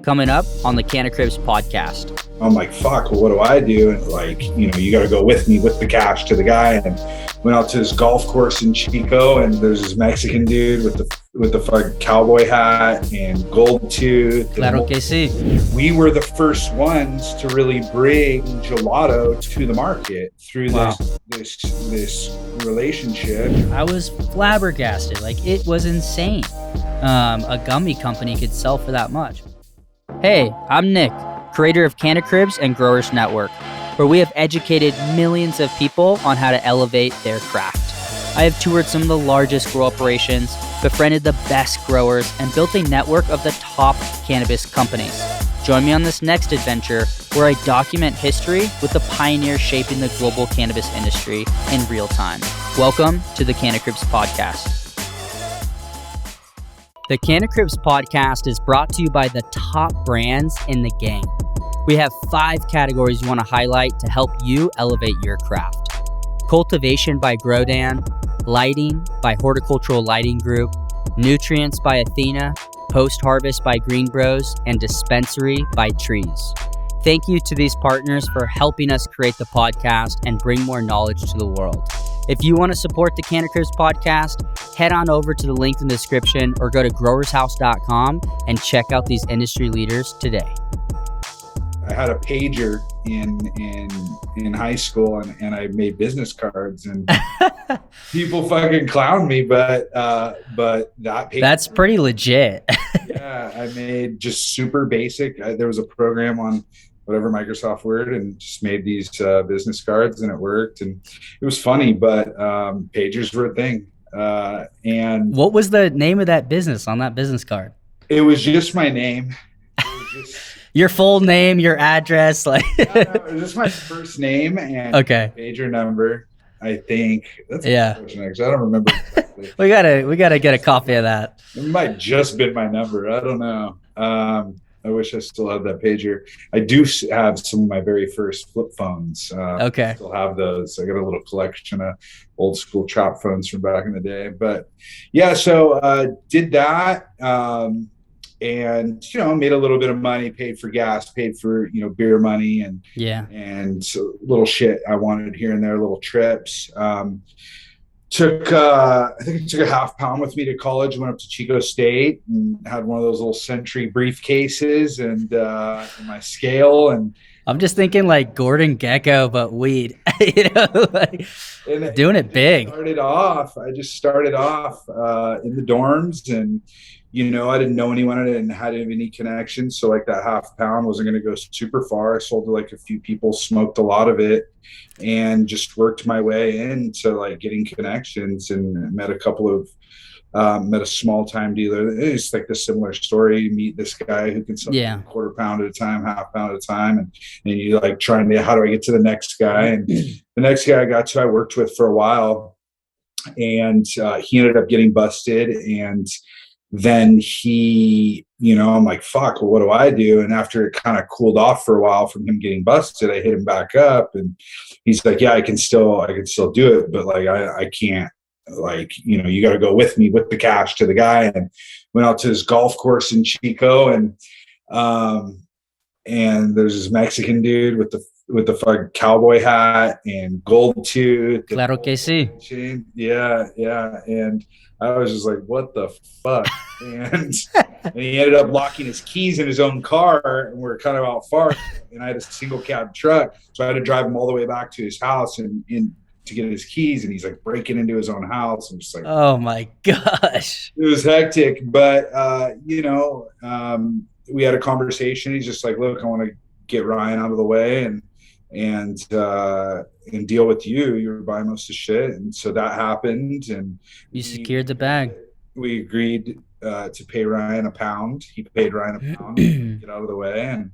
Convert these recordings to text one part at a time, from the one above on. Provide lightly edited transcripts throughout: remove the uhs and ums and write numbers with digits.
coming up on the Canna Cribs Podcast. I'm like, fuck, well, what do I do? And like, you got to go with me with the cash to the guy. And went out to this golf course in Chico, and there's this Mexican dude with the fucking cowboy hat and gold tooth. Claro que sí. We were the first ones to really bring gelato to the market through this relationship. I was flabbergasted. Like, it was insane. A gummy company could sell for that much. Hey, I'm Nick, creator of Canna Cribs and Growers Network, where we have educated millions of people on how to elevate their craft. I have toured some of the largest grow operations, befriended the best growers, and built a network of the top cannabis companies. Join me on this next adventure where I document history with the pioneers shaping the global cannabis industry in real time. Welcome to the Canna Cribs Podcast. The Canna Cribs Podcast is brought to you by the top brands in the game. We have 5 categories we want to highlight to help you elevate your craft. Cultivation by Grodan, lighting by Horticultural Lighting Group, nutrients by Athena, post-harvest by GreenBroz, and dispensary by Treez. Thank you to these partners for helping us create the podcast and bring more knowledge to the world. If you want to support the Canna Cribs Podcast, head on over to the link in the description or go to growershouse.com and check out these industry leaders today. I had a pager in high school and I made business cards, and people fucking clowned me, but that pager, that's pretty legit. Yeah, I made just super basic. There was a program on whatever Microsoft Word and just made these business cards, and it worked, and it was funny, but pagers were a thing. And what was the name of that business on that business card? It was just my name. It was just your full name, your address, like no, it was just my first name and pager number. I think that's next. I don't remember exactly. we gotta get a copy of that. It might just been my number. I don't know. I wish I still had that pager. I do have some of my very first flip phones. I still have those. I got a little collection of old school chop phones from back in the day. But yeah, so did that. And made a little bit of money, paid for gas, paid for beer money, and so little shit I wanted here and there, little trips. I think I took a half pound with me to college. Went up to Chico State and had one of those little Sentry briefcases and my scale. And I'm just thinking like Gordon Gecko, but weed. Doing it big. I just started off in the dorms, and I didn't know anyone. I didn't have any connections. So like that half pound wasn't going to go super far. I sold to like a few people, smoked a lot of it, and just worked my way into like getting connections, and met a small time dealer. It's like the similar story. You meet this guy who can sell quarter pound at a time, half pound at a time. And you like trying to, how do I get to the next guy? And the next guy I worked with for a while, and he ended up getting busted. And then he, I'm like, fuck, well, what do I do? And after it kind of cooled off for a while from him getting busted, I hit him back up, and he's like, yeah, I can still do it. But like, I can't, like, you got to go with me with the cash to the guy. And went out to this golf course in Chico, and there's this Mexican dude with the fucking cowboy hat and gold tooth. Claro que sí. Yeah. And I was just like, what the fuck? And he ended up locking his keys in his own car, and we're kind of out far, and I had a single cab truck. So I had to drive him all the way back to his house and to get his keys, and he's like breaking into his own house. I'm just like, oh my gosh. It was hectic, but we had a conversation. He's just like, look, I want to get Ryan out of the way and deal with you. You were buying most of the shit. And so that happened, and you secured the bag. We agreed to pay Ryan a pound. He paid Ryan a pound to get out of the way, and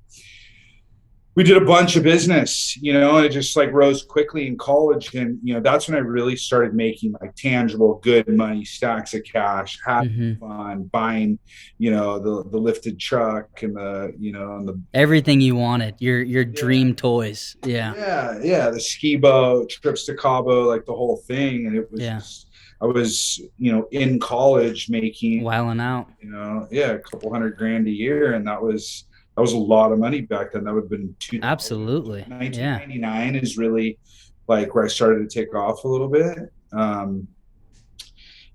we did a bunch of business, and it just like rose quickly in college. And, that's when I really started making like tangible, good money, stacks of cash, having fun, buying, the lifted truck and the everything you wanted, your dream toys. Yeah. The ski boat, trips to Cabo, like the whole thing. And it was just, I was, in college making, wilding out, a couple $100,000 a year. And that was that was a lot of money back then. That would have been Absolutely. 1999 is really like where I started to take off a little bit.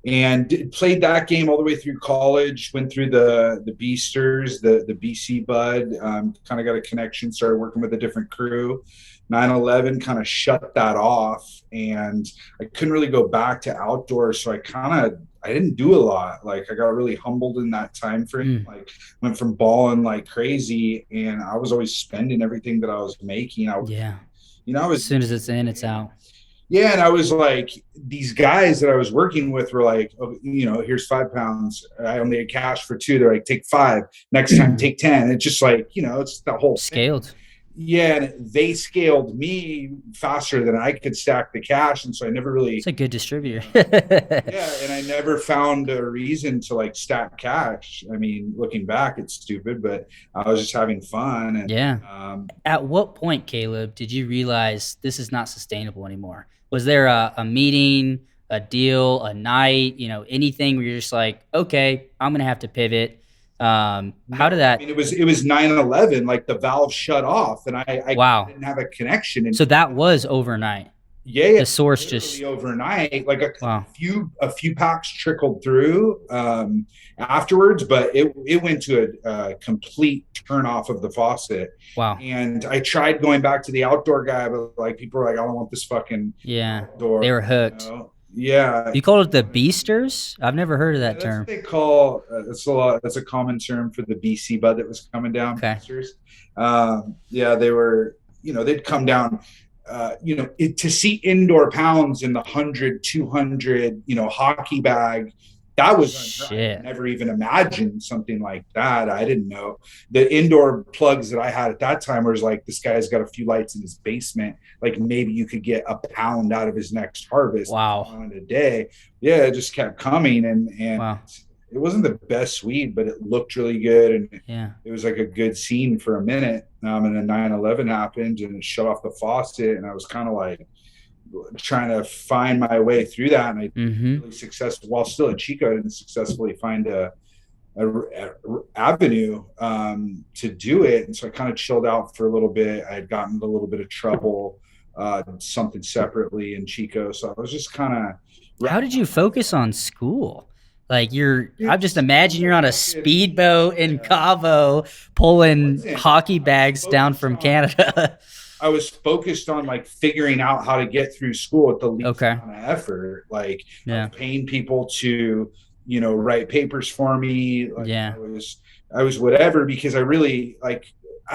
And played that game all the way through college, went through the Beasters, the BC Bud, kind of got a connection, started working with a different crew. 9/11 kind of shut that off, and I couldn't really go back to outdoors. So I didn't do a lot. Like I got really humbled in that time frame. Like went from balling like crazy, and I was always spending everything that I was making. As soon as it's in, it's out. Yeah, and I was like, these guys that I was working with were like, oh, here's 5 pounds. I only had cash for 2. They're like, take 5. Next time, take 10. It's just like, it's the whole scaled. Thing. Yeah, and they scaled me faster than I could stack the cash, and so I never really. It's a good distributor. Yeah, and I never found a reason to like stack cash. I mean, looking back, it's stupid, but I was just having fun. And, At what point, Caleb, did you realize this is not sustainable anymore? Was there a meeting, a deal, a night, anything where you're just like, okay, I'm gonna have to pivot? How did that? I mean, it was 9/11, like the valve shut off, and I didn't have a connection. So that was overnight. Yeah, the source just overnight, like a few packs trickled through afterwards, but it went to a complete turn off of the faucet. Wow. And I tried going back to the outdoor guy, but like people were like, I don't want this fucking outdoor. They were hooked. Yeah. You call it the Beasters? I've never heard of that term. What they call that's a common term for the BC bud that was coming down. Okay. Beasters. They were, they'd come down. To see indoor pounds in the 100, 200, hockey bag, that was shit. I never even imagined something like that. I didn't know. The indoor plugs that I had at that time was like, this guy's got a few lights in his basement. Like maybe you could get a pound out of his next harvest. Wow. In a day. Yeah, it just kept coming, and wow. It wasn't the best weed, but it looked really good, and it was like a good scene for a minute. And then 9/11 happened, and it shut off the faucet, and I was kind of like trying to find my way through that, and I really successful while still at Chico. I didn't successfully find a avenue to do it, and so I kind of chilled out for a little bit. I had gotten into a little bit of trouble, something separately in Chico, so I was just kind of. How did you focus on school? Like I just imagine you're on a speedboat in Cabo pulling hockey bags down from Canada. I was focused on like figuring out how to get through school at the least amount of effort. Like paying people to, write papers for me. Like, I was whatever, because I really I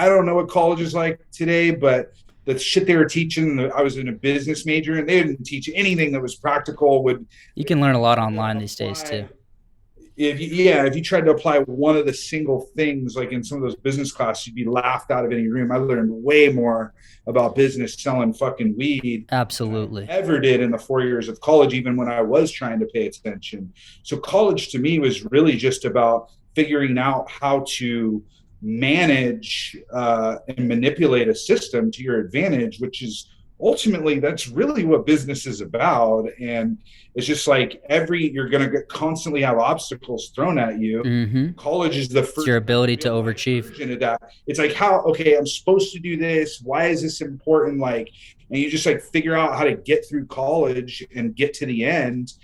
don't know what college is like today, but the shit they were teaching, I was in a business major, and they didn't teach anything that was practical. You can learn a lot online these days too. If you tried to apply one of the single things, like in some of those business classes, you'd be laughed out of any room. I learned way more about business selling fucking weed. Absolutely. Than I ever did in the 4 years of college, even when I was trying to pay attention. So college to me was really just about figuring out how to manage and manipulate a system to your advantage, which is ultimately, that's really what business is about. And it's just like you're going to constantly have obstacles thrown at you. College is the first. It's your ability to overachieve. It's like, I'm supposed to do this. Why is this important? And you just figure out how to get through college and get to the end.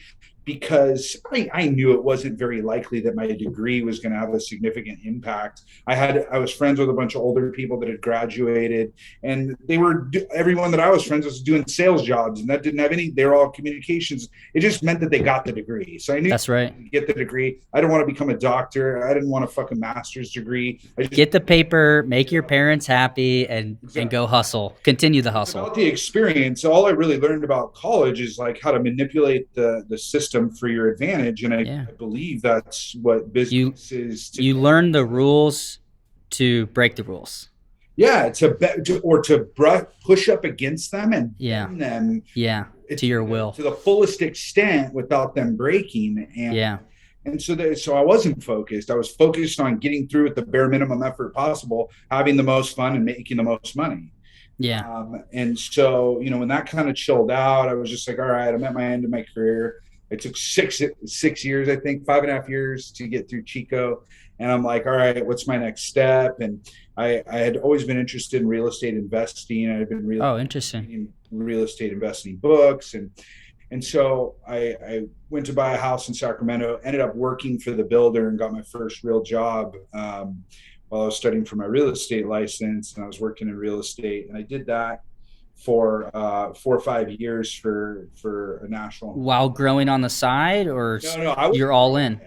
Because I knew it wasn't very likely that my degree was going to have a significant impact. I was friends with a bunch of older people that had graduated, and everyone that I was friends with was doing sales jobs, and that didn't have they were all communications. It just meant that they got the degree. So I knew that's right. Get the degree. I didn't want to become a doctor. I didn't want a fucking master's degree. Get the paper, make your parents happy, and go hustle. Continue the hustle. About the experience, all I really learned about college is how to manipulate the system for your advantage, and I believe that's what business is. You learn the rules to break the rules. Yeah, to push up against them and bend them. To your will, to the fullest extent without them breaking. And so I wasn't focused. I was focused on getting through with the bare minimum effort possible, having the most fun, and making the most money. And so when that kind of chilled out, I was just like, all right, I'm at my end of my career. It took 6 years, I think, 5.5 years to get through Chico. And I'm like, all right, what's my next step? And I had always been interested in real estate investing. I had been Interesting. reading real estate investing books, and so I went to buy a house in Sacramento, ended up working for the builder and got my first real job while I was studying for my real estate license. And I was working in real estate. And I did that for 4 or 5 years for a national. While growing on the side, or No, you're all in?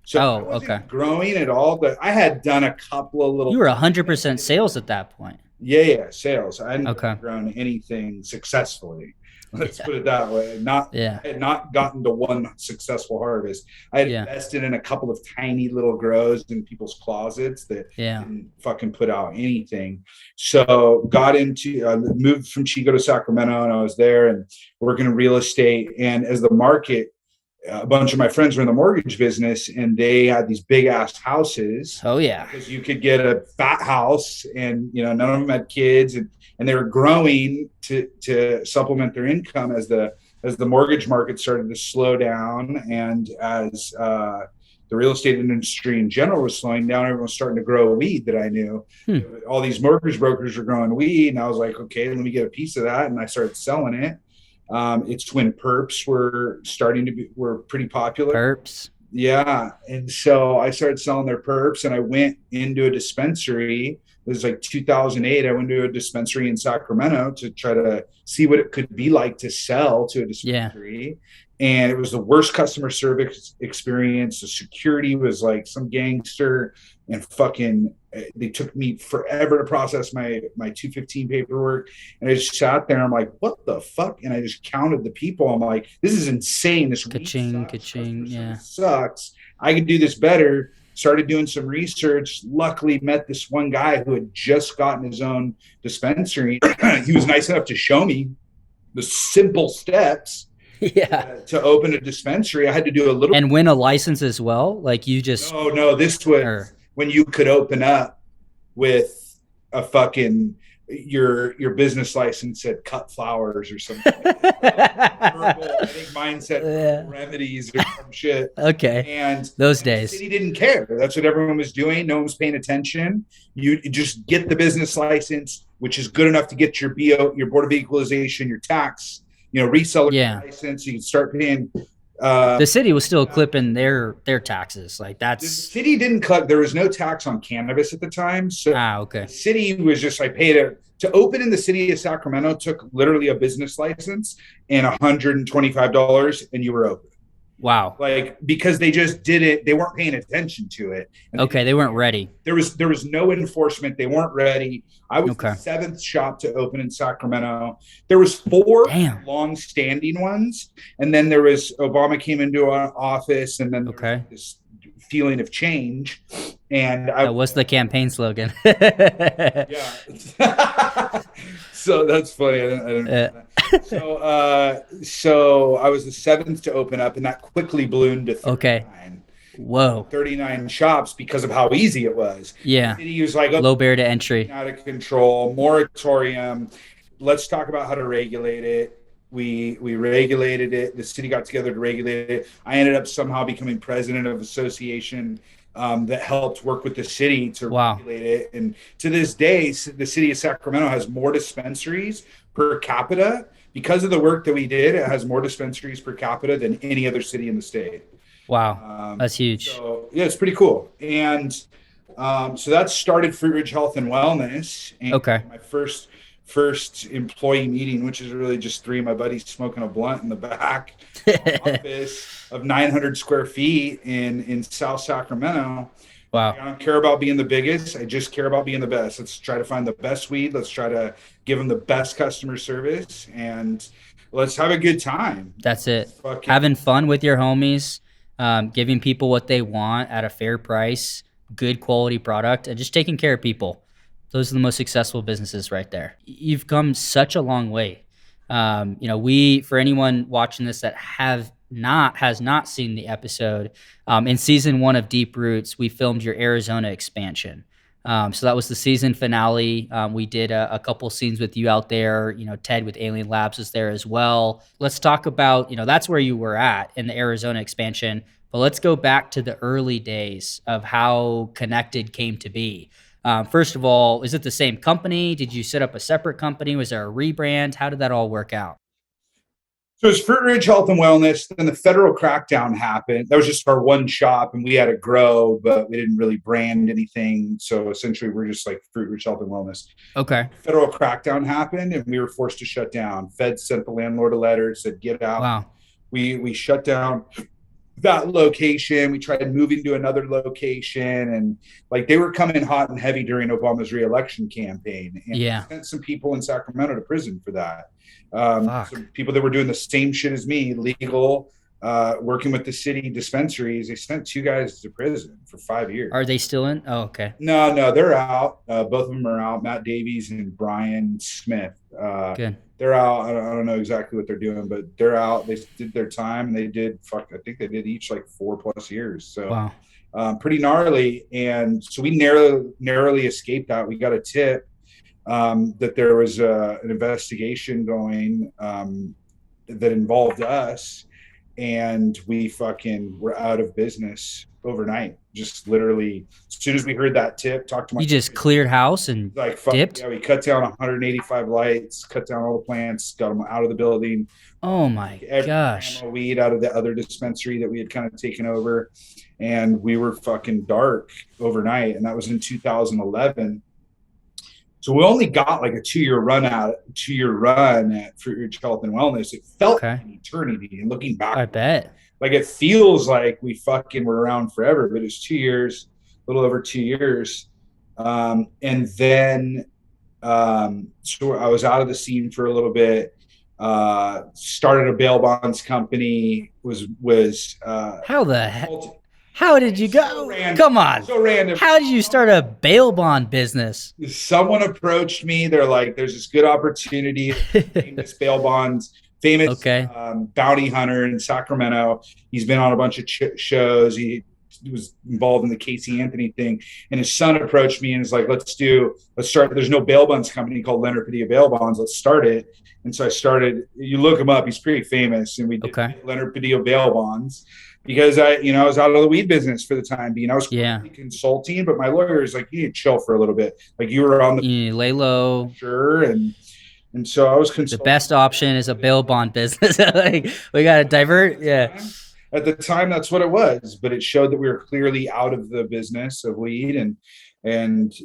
So I wasn't growing at all, but I had done a couple of little. You were 100% sales at that point. Yeah, sales. I hadn't grown anything successfully. Let's put it that way. I had not gotten to one successful harvest. I had invested in a couple of tiny little grows in people's closets that didn't fucking put out anything. So got into moved from Chico to Sacramento, and I was there and working in real estate. And as the market, a bunch of my friends were in the mortgage business, and they had these big ass houses. Oh yeah, because you could get a fat house, and none of them had kids, and they were growing to supplement their income as the mortgage market started to slow down, and as the real estate industry in general was slowing down. Everyone was starting to grow weed that I knew. All these mortgage brokers were growing weed, and I was like, okay, let me get a piece of that, and I started selling it. It's when perps were pretty popular. Perps. Yeah. And so I started selling their perps, and I went into a dispensary. It was like 2008. I went to a dispensary in Sacramento to try to see what it could be like to sell to a dispensary. Yeah. And it was the worst customer service experience. The security was like some gangster, and fucking, they took me forever to process my 215 paperwork. And I just sat there and I'm like, what the fuck? And I just counted the people. I'm like, this is insane. This ka-ching, yeah, sucks. I could do this better. Started doing some research. Luckily met this one guy who had just gotten his own dispensary. He was nice enough to show me the simple steps to open a dispensary. I had to do a little, and win a license as well. Like you just no, this was when you could open up with a fucking your business license said cut flowers or something. I think mine said remedies or some shit. Okay. And those days, the city didn't care. That's what everyone was doing. No one was paying attention. You just get the business license, which is good enough to get your BO, your Board of Equalization, your tax, reseller license. You can start paying. The city was still clipping their taxes. Like that's, the city didn't cut. There was no tax on cannabis at the time. So okay. The city was just, I paid to open in the city of Sacramento took literally a business license and $125, and you were open. Wow. Like, because they just did it. They weren't paying attention to it. And they weren't ready. There was no enforcement. They weren't ready. I was the 7th shop to open in Sacramento. There was 4 long-standing ones, and then there was Obama came into our office, and then there was this feeling of change. And what's the campaign slogan? Yeah. So that's funny. I don't know that. So I was the 7th to open up, and that quickly ballooned to 39. Whoa. 39 shops because of how easy it was. Yeah. The city was like, low barrier to entry. Out of control. Moratorium. Let's talk about how to regulate it. We regulated it. The city got together to regulate it. I ended up somehow becoming president of association that helped work with the city to regulate it. And to this day, the city of Sacramento has more dispensaries per capita. Because of the work that we did, it has more dispensaries per capita than any other city in the state. Wow. That's huge. So, yeah, it's pretty cool. And so that started Fruit Ridge Health and Wellness. And my first employee meeting, which is really just 3 of my buddies smoking a blunt in the back office of 900 square feet in South Sacramento. Wow. I don't care about being the biggest. I just care about being the best. Let's try to find the best weed. Let's try to give them the best customer service, and let's have a good time. That's it. Having fun with your homies, giving people what they want at a fair price, good quality product, and just taking care of people. Those are the most successful businesses right there. You've come such a long way. For anyone watching this that has not seen the episode, in season 1 of Deep Roots, we filmed your Arizona expansion. So that was the season finale. We did a couple scenes with you out there. Ted with Alien Labs was there as well. Let's talk about, that's where you were at in the Arizona expansion. But let's go back to the early days of how Connected came to be. First of all, is it the same company? Did you set up a separate company? Was there a rebrand? How did that all work out? So it was Fruit Ridge Health and Wellness. Then the federal crackdown happened. That was just our one shop, and we had to grow, but we didn't really brand anything. So essentially, we're just like Fruit Ridge Health and Wellness. Okay. Federal crackdown happened, and we were forced to shut down. Fed sent the landlord a letter, said, get out. Wow. We shut down that location. We tried moving to another location, and like they were coming hot and heavy during Obama's reelection campaign. And Yeah. sent some people in Sacramento to prison for that. Some people that were doing the same shit as me, legal, working with the city dispensaries. They sent 2 guys to prison for 5 years. Are they still in? Oh, okay. No, they're out. Both of them are out. Matt Davies and Brian Smith. Good. They're out. I don't know exactly what they're doing, but they're out. They did their time, and they did. I think they did each like 4+ years. So, wow. Pretty gnarly. And so we narrowly escaped that. We got a tip that there was an investigation going that involved us, and we fucking were out of business overnight. Just literally, as soon as we heard that tip, talked to my. You just cleared house and like dipped? Yeah, we cut down 185 lights, cut down all the plants, got them out of the building. Oh my gosh! Weed out of the other dispensary that we had kind of taken over, and we were fucking dark overnight. And that was in 2011. So we only got like a 2-year run at Fruit Ridge Health and Wellness. It felt like an eternity. And looking back, I bet. Like it feels like we fucking were around forever, but it's 2 years, a little over 2 years. And then, so I was out of the scene for a little bit, started a bail bonds company, how the heck? How did you go? So come on. So random. How did you start a bail bond business? Someone approached me. They're like, there's this good opportunity, famous bail bonds, famous bounty hunter in Sacramento. He's been on a bunch of shows. He was involved in the Casey Anthony thing. And his son approached me and was like, let's start. There's no bail bonds company called Leonard Padilla Bail Bonds. Let's start it. And so I started, you look him up. He's pretty famous. And we did Leonard Padilla Bail Bonds. Because I was out of the weed business for the time being. I was consulting, but my lawyer is like, you need to chill for a little bit. Like you were on the you lay low, sure, and so I was consulting. The best option is a bail bond business. Like we got to divert. Yeah. At the time, that's what it was, but it showed that we were clearly out of the business of weed, and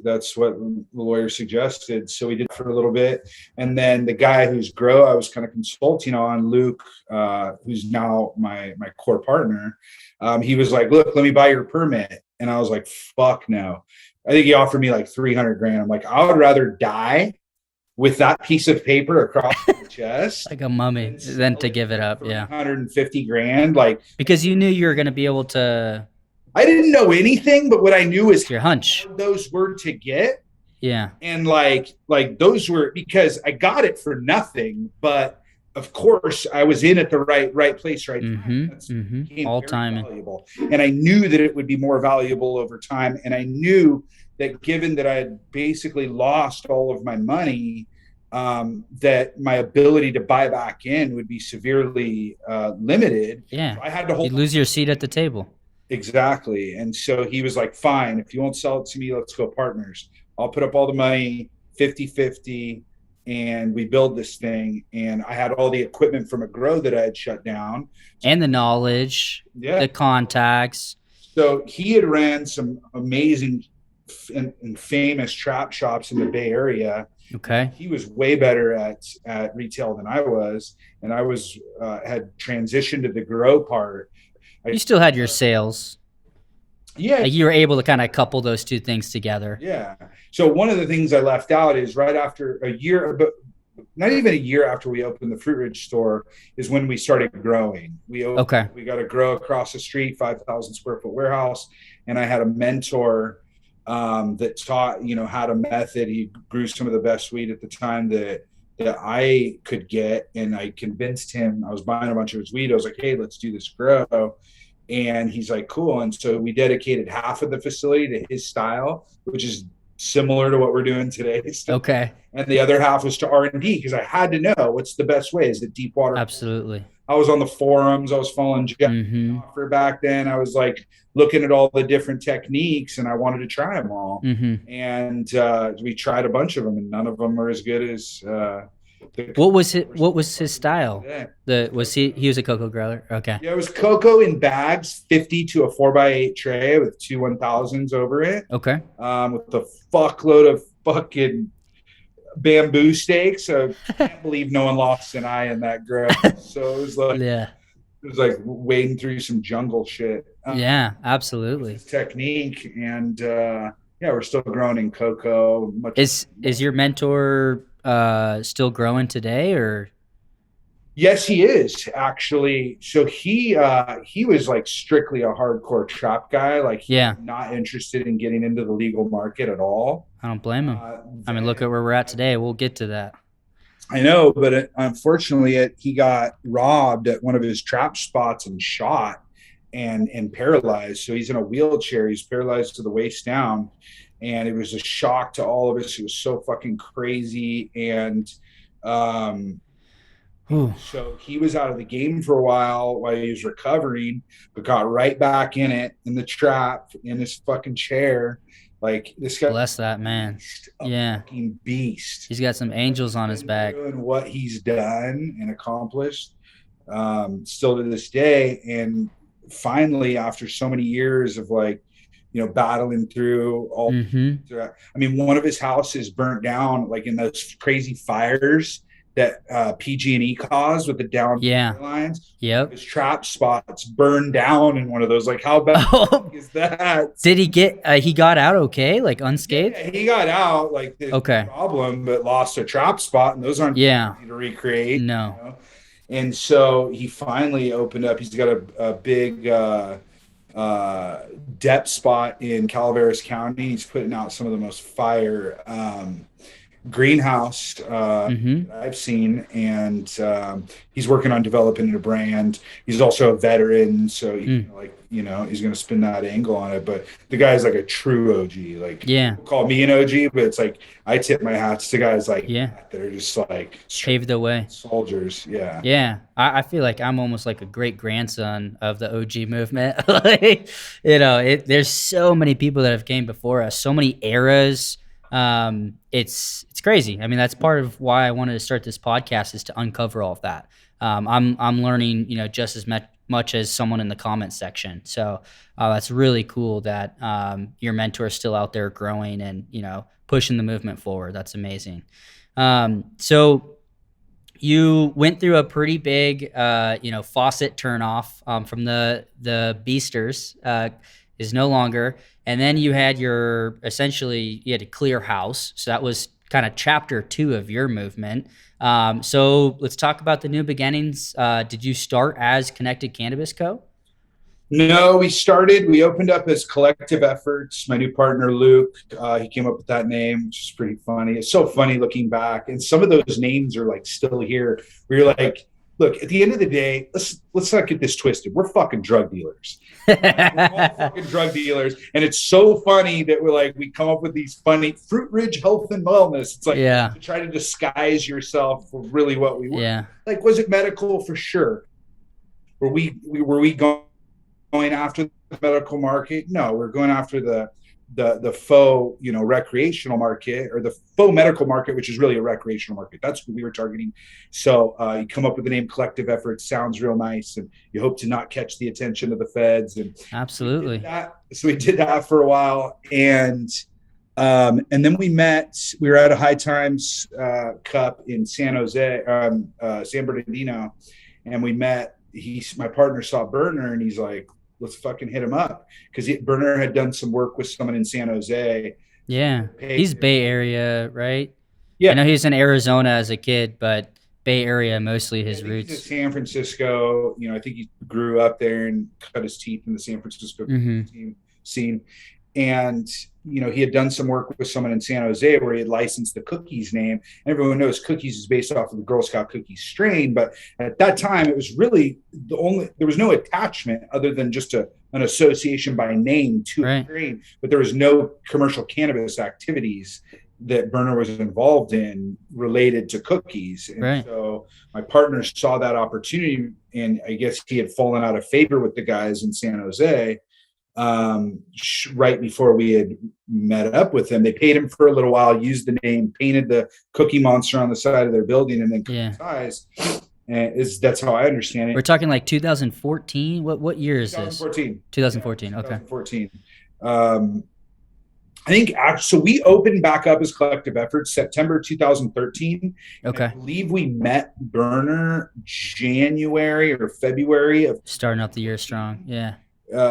that's what the lawyer suggested. So we did for a little bit. And then the guy who's I was kind of consulting on, Luke, who's now my core partner, he was like, look, let me buy your permit. And I was like, fuck no. I think he offered me like $300,000. I'm like, I would rather die with that piece of paper across the chest. Like a mummy than to give it up. Yeah. $150,000. Like, because you knew you were going to be able to. I didn't know anything, but what I knew is your hunch. Those were to get. Yeah. And like those were, because I got it for nothing, but of course I was in at the right place, right time. All time. Valuable. And I knew that it would be more valuable over time. And I knew that given that I had basically lost all of my money, that my ability to buy back in would be severely limited. Yeah. So I had to hold. You'd lose your seat at the table. Exactly. And so he was like, fine, if you won't sell it to me, let's go partners. I'll put up all the money, 50-50, and we build this thing. And I had all the equipment from a grow that I had shut down. And the knowledge, the contacts. So he had ran some amazing and famous trap shops in the Bay Area. Okay. He was way better at retail than I was. And I was had transitioned to the grow part. You still had your sales. Yeah. Like you were able to kind of couple those two things together. Yeah. So one of the things I left out is right after a year, but not even a year after we opened the Fruit Ridge store is when we started growing. We got a grow across the street, 5,000 square foot warehouse. And I had a mentor that taught, how to method. He grew some of the best weed at the time that I could get. And I convinced him, I was buying a bunch of his weed. I was like, hey, let's do this grow. And he's like, cool. And so we dedicated half of the facility to his style, which is similar to what we're doing today. Okay. And the other half was to R&D because I had to know what's the best way. Is it deep water? Absolutely. I was on the forums. I was following Jeff Offer back then. I was like looking at all the different techniques, and I wanted to try them all. And we tried a bunch of them, and none of them were as good as. What was his style? He was a cocoa grower? Okay. Yeah, it was cocoa in bags, 50 to a 4x8 tray with 2 1000s over it. Okay. With a fuckload of fucking bamboo stakes. So I can't believe no one lost an eye in that grow. So it was like, it was like wading through some jungle shit. Yeah, absolutely. Technique, and we're still growing in cocoa. Is your mentor still growing today, or? Yes, he is actually. So he was like strictly a hardcore trap guy. Like, not interested in getting into the legal market at all. I don't blame him. I mean, look at where we're at today. We'll get to that. I know, but unfortunately, he got robbed at one of his trap spots and shot and paralyzed. So he's in a wheelchair. He's paralyzed to the waist down, and it was a shock to all of us. It was so fucking crazy, and so he was out of the game for a while he was recovering, but got right back in it, in the trap, in his fucking chair. Like, this guy, bless that man. Fucking beast. He's got some angels on his back. Doing what he's done and accomplished, still to this day. And finally, after so many years of like, battling through all, I mean, one of his houses burnt down like in those crazy fires that PG&E caused with the down lines. Yep. His trap spots burned down in one of those. Like, how bad is that? Did he he got out okay? Like, unscathed? Yeah, he got out, like, no problem, but lost a trap spot, and those aren't easy to recreate. No. And so he finally opened up. He's got a big depth spot in Calaveras County. He's putting out some of the most fire greenhouse I've seen, and he's working on developing a brand. He's also a veteran, so he's going to spin that angle on it. But the guy's like a true OG. Like, people call me an OG, but it's like I tip my hats to guys like that. They're just like paved the way soldiers. I feel like I'm almost like a great grandson of the OG movement. Like, there's so many people that have came before us, so many eras. It's crazy. I mean, that's part of why I wanted to start this podcast, is to uncover all of that. I'm learning, just as much as someone in the comments section. So that's really cool that your mentor is still out there growing and pushing the movement forward. That's amazing. So you went through a pretty big faucet turn off from the Beasters. Is no longer. And then you had you had a clear house. So that was kind of chapter 2 of your movement. So let's talk about the new beginnings. Did you start as Connected Cannabis Co.? No, we opened up as Collective Efforts. My new partner, Luke, he came up with that name, which is pretty funny. It's so funny looking back. And some of those names are like still here. We're like, look, at the end of the day, let's not get this twisted. We're fucking drug dealers. We're all fucking drug dealers. And it's so funny that we come up with these funny Fruit Ridge Health and Wellness. It's like to try to disguise yourself for really what we were. Yeah. Like, was it medical? For sure. Were we going after the medical market? No, we're going after the faux, recreational market, or the faux medical market, which is really a recreational market. That's what we were targeting. So you come up with the name Collective Efforts, sounds real nice, and you hope to not catch the attention of the feds. And absolutely. So we did that for a while, and then we met. We were at a High Times Cup in San Jose, San Bernardino, and we met. My partner saw Burner, and he's like, let's fucking hit him up, because Burner had done some work with someone in San Jose. Yeah, he's Bay Area, right? Yeah, I know he was in Arizona as a kid, but Bay Area mostly his roots. He's in San Francisco. I think he grew up there and cut his teeth in the San Francisco scene. And he had done some work with someone in San Jose where he had licensed the Cookies name. And everyone knows Cookies is based off of the Girl Scout cookies strain, but at that time it was really there was no attachment other than just an association by name to the strain, but there was no commercial cannabis activities. that Burner was involved in related to cookies. And Right. so my partner saw that opportunity, and I guess he had fallen out of favor with the guys in San Jose right before we had met up with him. They paid him for a little while, used the name, painted the Cookie Monster on the side of their building, and then cut his eyes. And that's how I understand it. We're talking like 2014. What year is 2014. this? 2014. Yeah, okay. 2014. I think so. We opened back up as Collective Efforts September 2013. Okay. I believe we met Burner January or February of starting up the year strong. Yeah.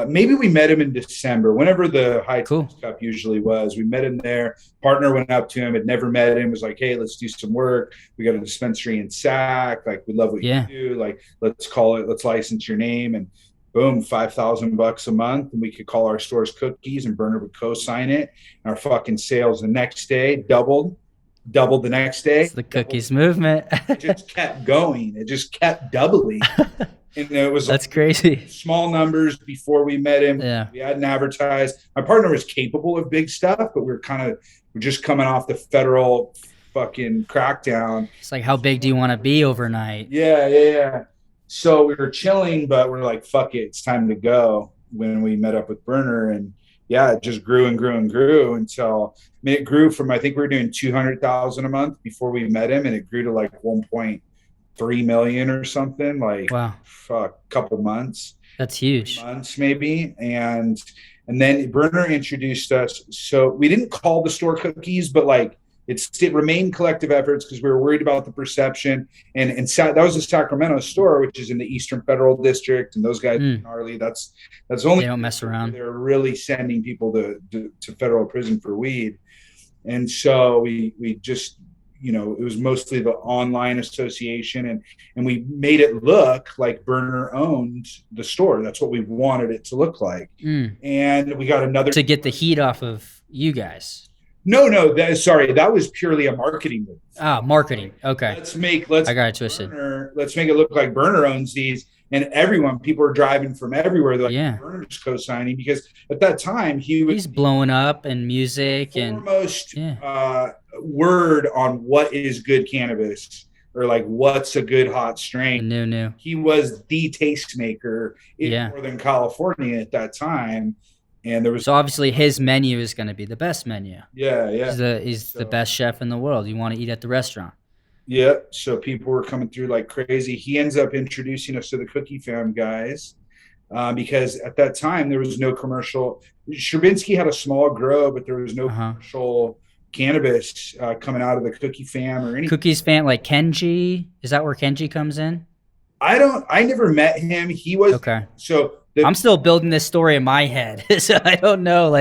Maybe we met him in December, whenever the High Cool. Cup usually was. We met him there. Partner went up to him, had never met him, was like, "Hey, let's do some work. We got a dispensary in Sac. Like, we love what you do. Like, let's license your name." And boom, $5,000 a month, and we could call our stores Cookies, and Burner would co-sign it. And our fucking sales the next day doubled the next day. It's the Cookies movement. It just kept going. It just kept doubling. And it was that's crazy. Small numbers before we met him. Yeah. We hadn't advertised. My partner was capable of big stuff, but we're just coming off the federal fucking crackdown. It's like, how big do you want to be overnight? Yeah. So we were chilling, but we're like, fuck it, it's time to go when we met up with Burner. And yeah, it just grew and grew and grew until it grew from, I think we were doing 200,000 a month before we met him, and it grew to like 1.3 million or something, like, wow, fuck, couple months. That's huge. Months maybe. And then Burner introduced us. So we didn't call the store Cookies, but like it remained Collective Efforts because we were worried about the perception. And that was a Sacramento store, which is in the Eastern Federal District, and those guys gnarly. That's only, they don't mess around. They're really sending people to federal prison for weed. And so we just, it was mostly the online association, and we made it look like Burner owned the store. That's what we wanted it to look like. And we got another to get the heat off of you guys. No, that was purely a marketing move. Marketing. Okay. I got it twisted. Let's make it look like Burner owns these, and people are driving from everywhere. They're like, Burner's co-signing, because at that time he's blowing up in music and foremost word on what is good cannabis, or like what's a good hot strain. No. He was the tastemaker in Northern California at that time. And there was, so obviously his menu is going to be the best menu. Yeah. He's the best chef in the world. You want to eat at the restaurant. Yeah. So people were coming through like crazy. He ends up introducing us to the Cookie Fam guys, because at that time there was no commercial. Sherbinsky had a small grow, but there was no commercial cannabis coming out of the Cookie Fam or anything. Cookies Fam, like Kenji. Is that where Kenji comes in? I never met him. He was okay. So I'm still building this story in my head, so I don't know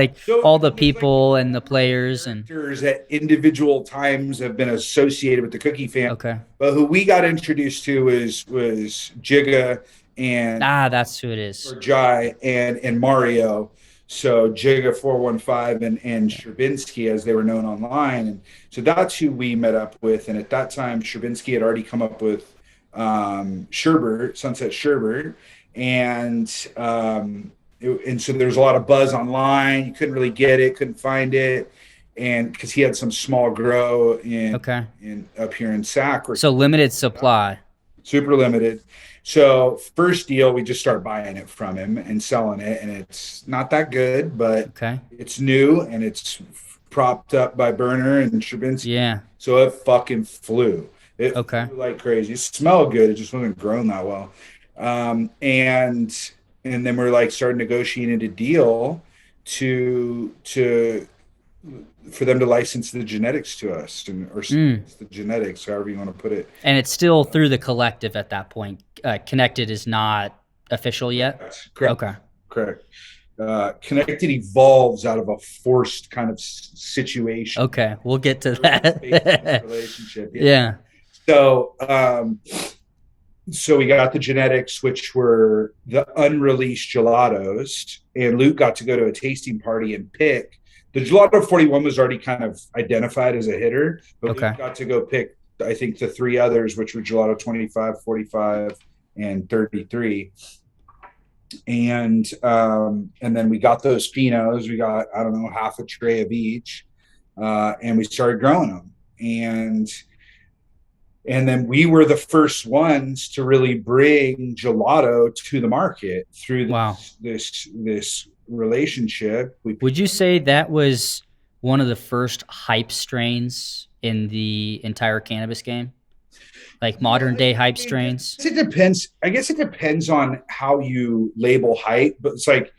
all the people and the players and at individual times have been associated with the Cookie Fam. Okay, but who we got introduced to was Jigga and that's who it is, or Jai and Mario. So Jigga 415 and Sherbinsky, as they were known online, and so that's who we met up with. And at that time, Sherbinsky had already come up with Sunset Sherbert. And so there was a lot of buzz online. You couldn't really get it, couldn't find it, and because he had some small grow up here in Sac. So limited supply, super limited. So first deal, we just start buying it from him and selling it, and it's not that good, but it's new and it's propped up by Burner and Sherbinsky. Yeah. So it fucking flew. It flew like crazy. It smelled good. It just wasn't grown that well. And then we're like starting negotiating a deal for them to license the genetics to us, or the genetics, however you want to put it. And it's still through the collective at that point. Connected is not official yet. Correct. Okay. Correct. Connected evolves out of a forced kind of situation. Okay, we'll get to that. Relationship. Yeah. So we got the genetics, which were the unreleased gelatos, and Luke got to go to a tasting party and pick. The Gelato 41 was already kind of identified as a hitter, but Luke got to go pick, I think, the three others, which were Gelato 25, 45, and 33. And then we got those Pinots. We got, I don't know, half a tray of each. and we started growing them. And then we were the first ones to really bring gelato to the market through this relationship. Would you say that was one of the first hype strains in the entire cannabis game? Like modern day hype strains? It depends. I guess it depends on how you label hype, but it's like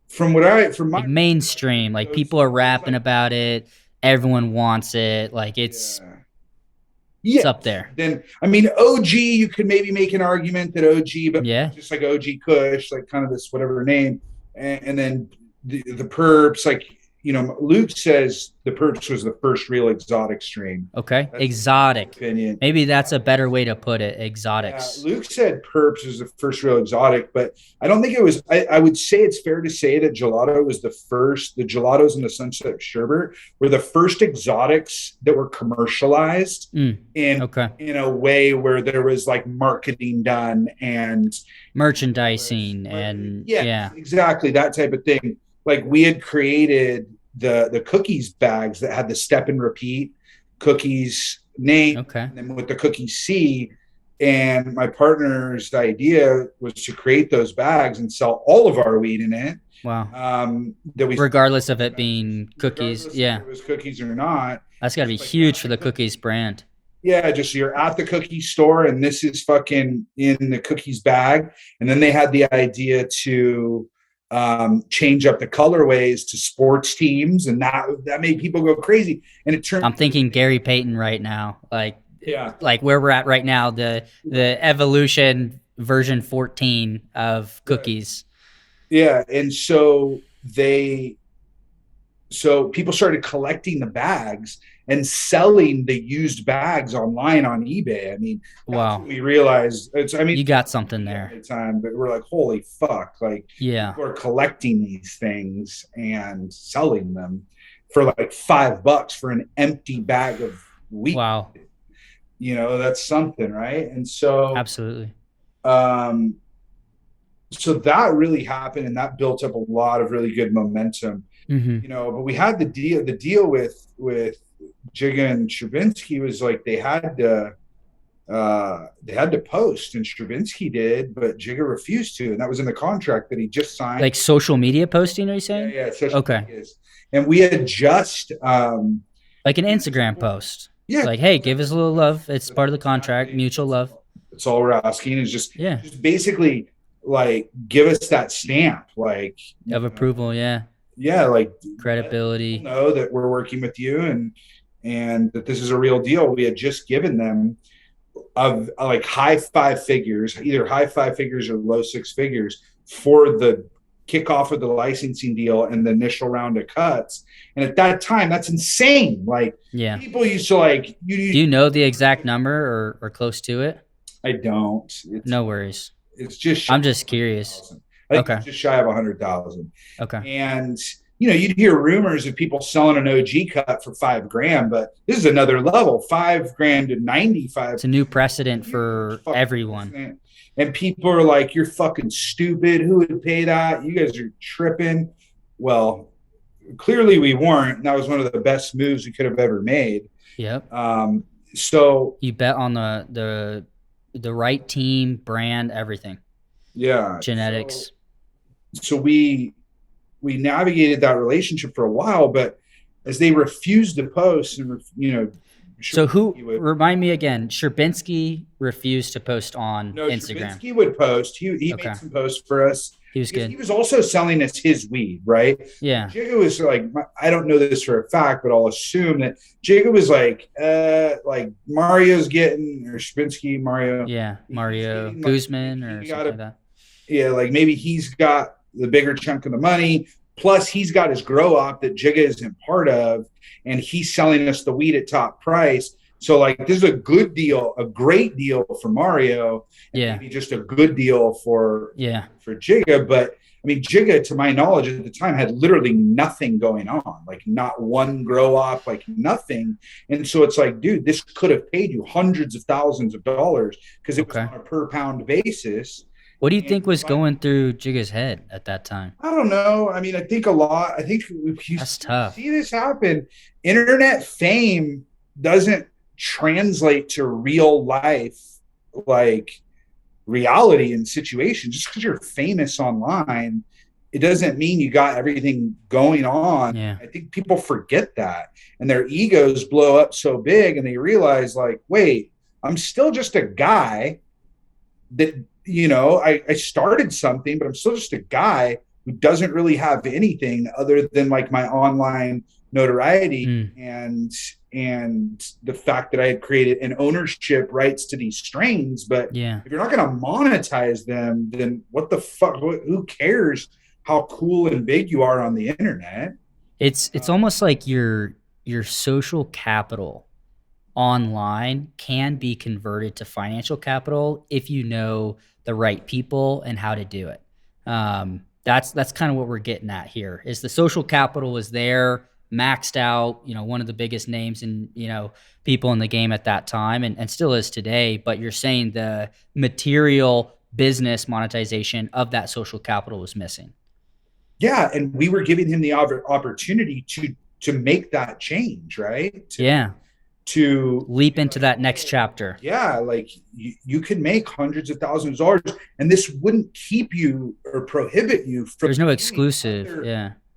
from my like mainstream, like people are rapping about it, everyone wants it, like it's up there. Then I mean OG, you could maybe make an argument that OG, but just like OG Kush, like kind of this whatever name, and then the Perps, like, you know, Luke says the Perps was the first real exotic strain. Okay, that's exotic. Opinion. Maybe that's a better way to put it. Exotics. Yeah, Luke said Perps was the first real exotic, but I don't think it was. I would say it's fair to say that gelato was the first. The gelatos and the Sunset Sherbet were the first exotics that were commercialized in a way where there was like marketing done and merchandising and exactly that type of thing. Like we had created the cookies bags that had the step and repeat cookies name, and then with the cookies C. And my partner's idea was to create those bags and sell all of our weed in it. Wow. Regardless of it being cookies, if it was cookies or not. That's got to be huge for the cookies brand. Yeah, just you're at the cookie store and this is fucking in the cookies bag. And then they had the idea to change up the colorways to sports teams, and that made people go crazy. And it turned. I'm thinking Gary Payton right now, like where we're at right now, the evolution version 14 of cookies. Yeah, and so people started collecting the bags and selling the used bags online on eBay. I mean, wow. We realized you got something there at the time, but we're like, holy fuck. Like, people are collecting these things and selling them for like $5 for an empty bag of weed. Wow. You know, that's something, right? And so absolutely. So that really happened, and that built up a lot of really good momentum. You know, but we had the deal with Jigga and Stravinsky was like they had to post, and Stravinsky did, but Jigga refused to, and that was in the contract that he just signed. Like social media posting, are you saying? Yeah, social media. And we had just like an Instagram post. Yeah. Like, hey, give us a little love. It's part of the contract, mutual love. That's all we're asking is just basically like give us that stamp, like of approval, like credibility. Know that we're working with you and that this is a real deal. We had just given them of like high five figures, either high five figures or low six figures for the kickoff of the licensing deal and the initial round of cuts. And at that time, that's insane. Like, people used to like. Do you know the exact number or close to it? I don't. No worries. It's just. I'm just curious. It's just shy of 100,000. Okay. And you'd hear rumors of people selling an OG cut for $5,000, but this is another level, $5,000 to 95. It's a new precedent for everyone. And people are like, "You're fucking stupid. Who would pay that? You guys are tripping." Well, clearly we weren't. And that was one of the best moves we could have ever made. Yep. So you bet on the right team, brand, everything. Yeah. Genetics. So we navigated that relationship for a while, but as they refused to post and so remind me again, Sherbinsky refused to post on Instagram. Sherbinsky would post. He made some posts for us. He was good. He was also selling us his weed, right? Yeah. Jigga was like, I don't know this for a fact, but I'll assume that Jigga was like Mario's getting, or Sherbinsky, Mario. Yeah, Mario Guzman or something like that. Yeah, like maybe he's got the bigger chunk of the money. Plus, he's got his grow op that Jigga isn't part of, and he's selling us the weed at top price. So, like, this is a good deal, a great deal for Mario. Yeah. Maybe just a good deal for Jigga. But, I mean, Jigga, to my knowledge at the time, had literally nothing going on. Like, not one grow op, like nothing. And so it's like, dude, this could have paid you hundreds of thousands of dollars because it was on a per pound basis. What do you think And was going through Jigga's head at that time? I don't know. I mean, I think you That's tough. see this happen. Internet fame doesn't translate to real life, like reality and situation. Just because you're famous online, it doesn't mean you got everything going on. Yeah. I think people forget that, and their egos blow up so big, and they realize, like, wait, I'm still just a guy that, I started something, but I'm still just a guy who doesn't really have anything other than like my online notoriety and the fact that I had created an ownership rights to these strains. But if you're not going to monetize them, then what the fuck? Who cares how cool and big you are on the internet? It's almost like your social capital online can be converted to financial capital if you know the right people and how to do it. That's kind of what we're getting at here, is the social capital is there, maxed out, one of the biggest names and, people in the game at that time and still is today. But you're saying the material business monetization of that social capital was missing. Yeah. And we were giving him the opportunity to make that change, right? To leap into that next chapter. Yeah, like you could make hundreds of thousands of dollars, and this wouldn't keep you or prohibit you from. There's no exclusive.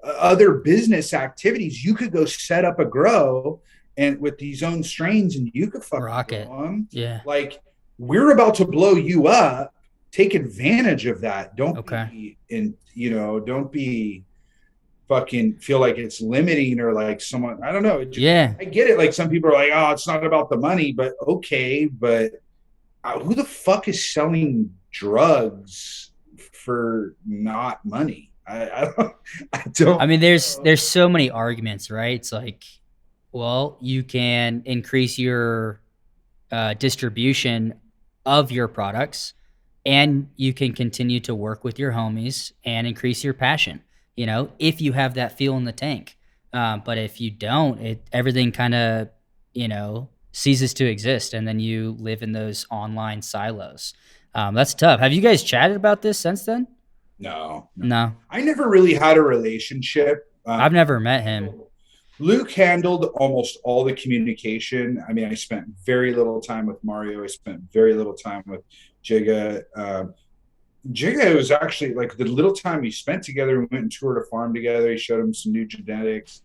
Other business activities. You could go set up a grow and with these own strains, and you could fucking rock it. Yeah, like we're about to blow you up. Take advantage of that. Don't be fucking feel like it's limiting or like someone, I don't know. I get it. Like some people are like, oh, it's not about the money, but okay. But who the fuck is selling drugs for not money? I don't. I mean, there's so many arguments, right? It's like, well, you can increase your distribution of your products, and you can continue to work with your homies and increase your passion. If you have that fuel in the tank. But if you don't, everything kind of, ceases to exist. And then you live in those online silos. That's tough. Have you guys chatted about this since then? No. I never really had a relationship. I've never met him. Luke handled almost all the communication. I mean, I spent very little time with Mario. I spent very little time with Jigga. Jigga was actually, like, the little time we spent together, we went and toured a farm together. He showed him some new genetics,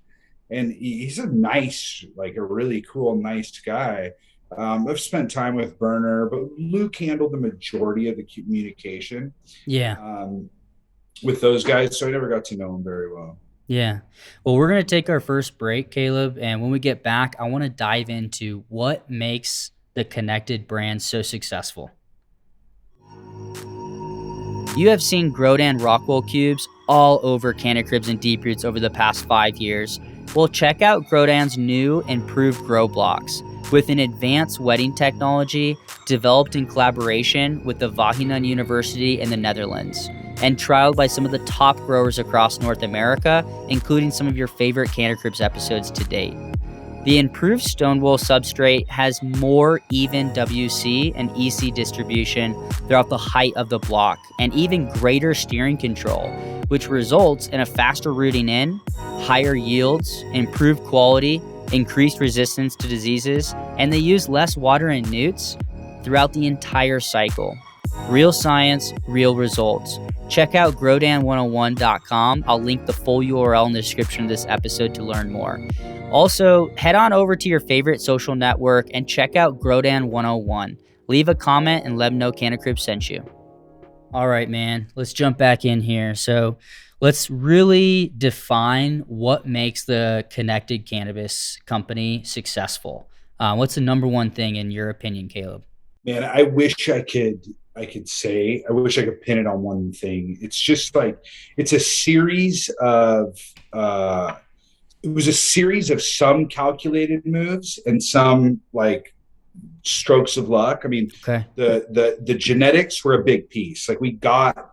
and he's a really cool, nice guy. I've spent time with Burner, but Luke handled the majority of the communication. With those guys, so I never got to know him very well. Yeah. Well, we're going to take our first break, Caleb, and when we get back, I want to dive into what makes the Connected brand so successful. You have seen Grodan Rockwell cubes all over Canna Cribs and Deep Roots over the past 5 years. Well, check out Grodan's new improved Gro-blocks with an advanced wetting technology developed in collaboration with the Wageningen University in the Netherlands and trialed by some of the top growers across North America, including some of your favorite Canna Cribs episodes to date. The improved Stonewall substrate has more even WC and EC distribution throughout the height of the block and even greater steering control, which results in a faster rooting in, higher yields, improved quality, increased resistance to diseases, and they use less water and newts throughout the entire cycle. Real science, real results. Check out Grodan101.com. I'll link the full URL in the description of this episode to learn more. Also, head on over to your favorite social network and check out Grodan101. Leave a comment and let them know Canna Cribs sent you. All right, man, let's jump back in here. So let's really define what makes the Connected Cannabis company successful. What's the number one thing in your opinion, Caleb? Man, I wish I could pin it on one thing. It's just like, it's a series of, it was a series of some calculated moves and some like strokes of luck. I mean, the genetics were a big piece. Like, we got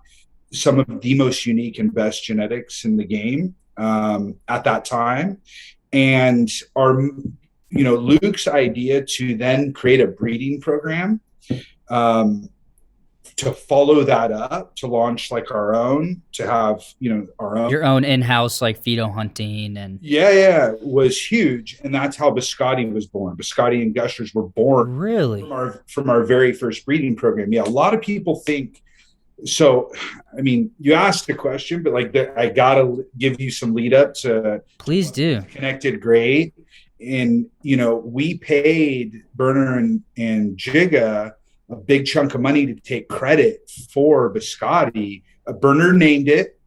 some of the most unique and best genetics in the game at that time. And Luke's idea to then create a breeding program to follow that up, to launch like our own, to have, our own. Your own in-house like phyto hunting and Yeah, was huge. And that's how Biscotti was born. Biscotti and Gushers were born really from our very first breeding program. Yeah, a lot of people think so. I mean, you asked a question, but like I gotta give you some lead up to. Please do. Connected great. And we paid Burner and Jigga a big chunk of money to take credit for Biscotti. Burner named it.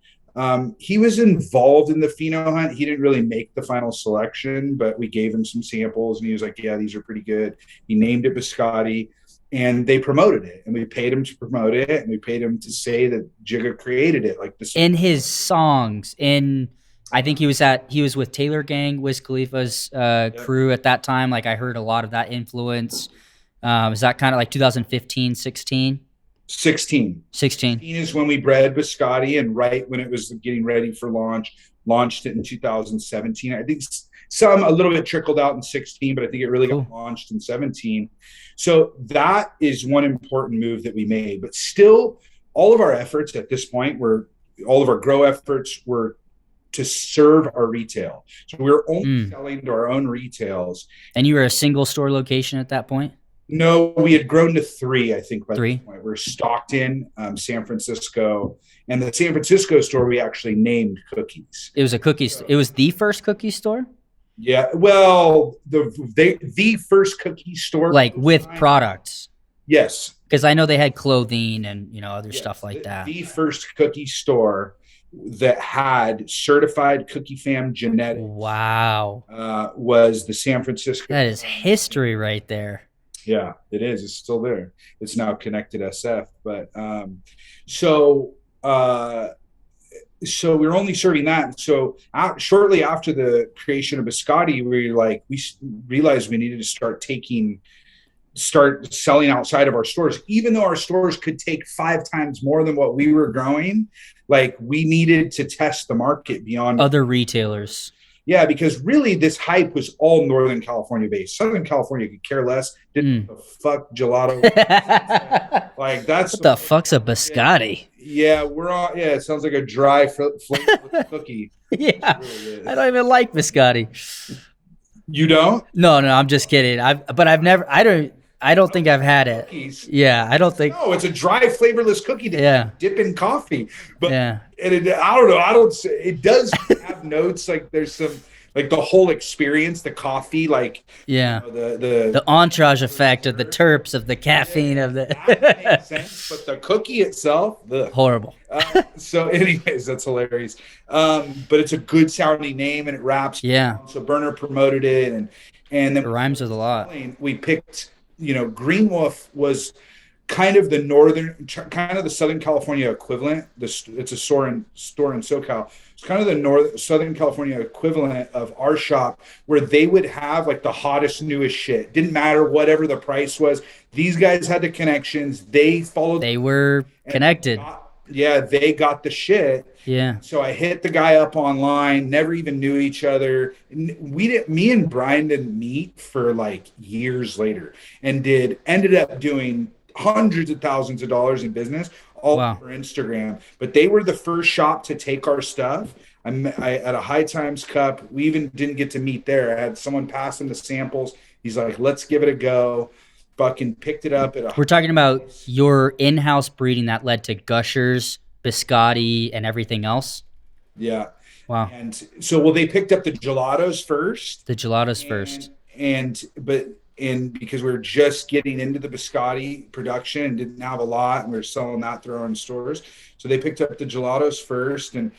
He was involved in the pheno hunt. He didn't really make the final selection, but we gave him some samples and he was like, yeah, these are pretty good. He named it Biscotti and they promoted it, and we paid him to promote it, and we paid him to say that Jigga created it. Like this in his songs. I think he was with Taylor Gang, Wiz Khalifa's crew at that time. Like I heard a lot of that influence. Is that kind of like 2015, 16? 16 is when we bred Biscotti, and right when it was getting ready for launched it in 2017. I think a little bit trickled out in 16, but I think it really got launched in 17. So that is one important move that we made. But still, all of our efforts at this point all of our grow efforts were to serve our retail. So we were only selling to our own retails. And you were a single store location at that point? No, we had grown to 3, I think, by this point. We're Stockton, San Francisco, and the San Francisco store we actually named Cookies. It was a cookie. It was the first cookie store. Yeah, well, the first cookie store, like with products. Yes, because I know they had clothing and other stuff like that. The first cookie store that had certified Cookie Fam genetics. Wow, was the San Francisco. That is history right there. Yeah, it is. It's still there. It's now Connected SF. But so we were only serving that. So shortly after the creation of Biscotti, we realized we needed to start selling outside of our stores, even though our stores could take 5 times more than what we were growing. Like we needed to test the market beyond other retailers. Yeah, because really this hype was all Northern California based. Southern California could care less. Didn't the fuck gelato. Like that's what the fuck's a Biscotti? Yeah, it sounds like a dry flavor cookie. Yeah, really I don't even like Biscotti. You don't? No, I'm just kidding. I don't think I've had it. Cookies. Yeah, I don't think. No, it's a dry, flavorless cookie that you dip in coffee. But I don't know. It does have notes like there's some like the whole experience, the coffee, like the entourage effect of the terps of the caffeine of the. That makes sense, but the cookie itself, horrible. So, anyways, that's hilarious. But it's a good sounding name, and it raps. Yeah. So Burner promoted it, and then it rhymes with a lot. We picked. Green Wolf was kind of the Southern California equivalent. It's a store in SoCal. It's kind of the Southern California equivalent of our shop, where they would have like the hottest, newest shit. Didn't matter whatever the price was. These guys had the connections. They followed. They were connected. They got the shit. Yeah. So I hit the guy up online, never even knew each other. Me and Brian didn't meet for like years later, and ended up doing hundreds of thousands of dollars in business all over Instagram. But they were the first shop to take our stuff. I at a High Times Cup. We even didn't get to meet there. I had someone pass him the samples. He's like, let's give it a go. Fucking picked it up at We're talking about your in-house breeding that led to Gushers, Biscotti, and everything else. Yeah. Wow. And so, they picked up the gelatos first. And because we were just getting into the Biscotti production and didn't have a lot, and we were selling that through our own stores. So they picked up the gelatos first. And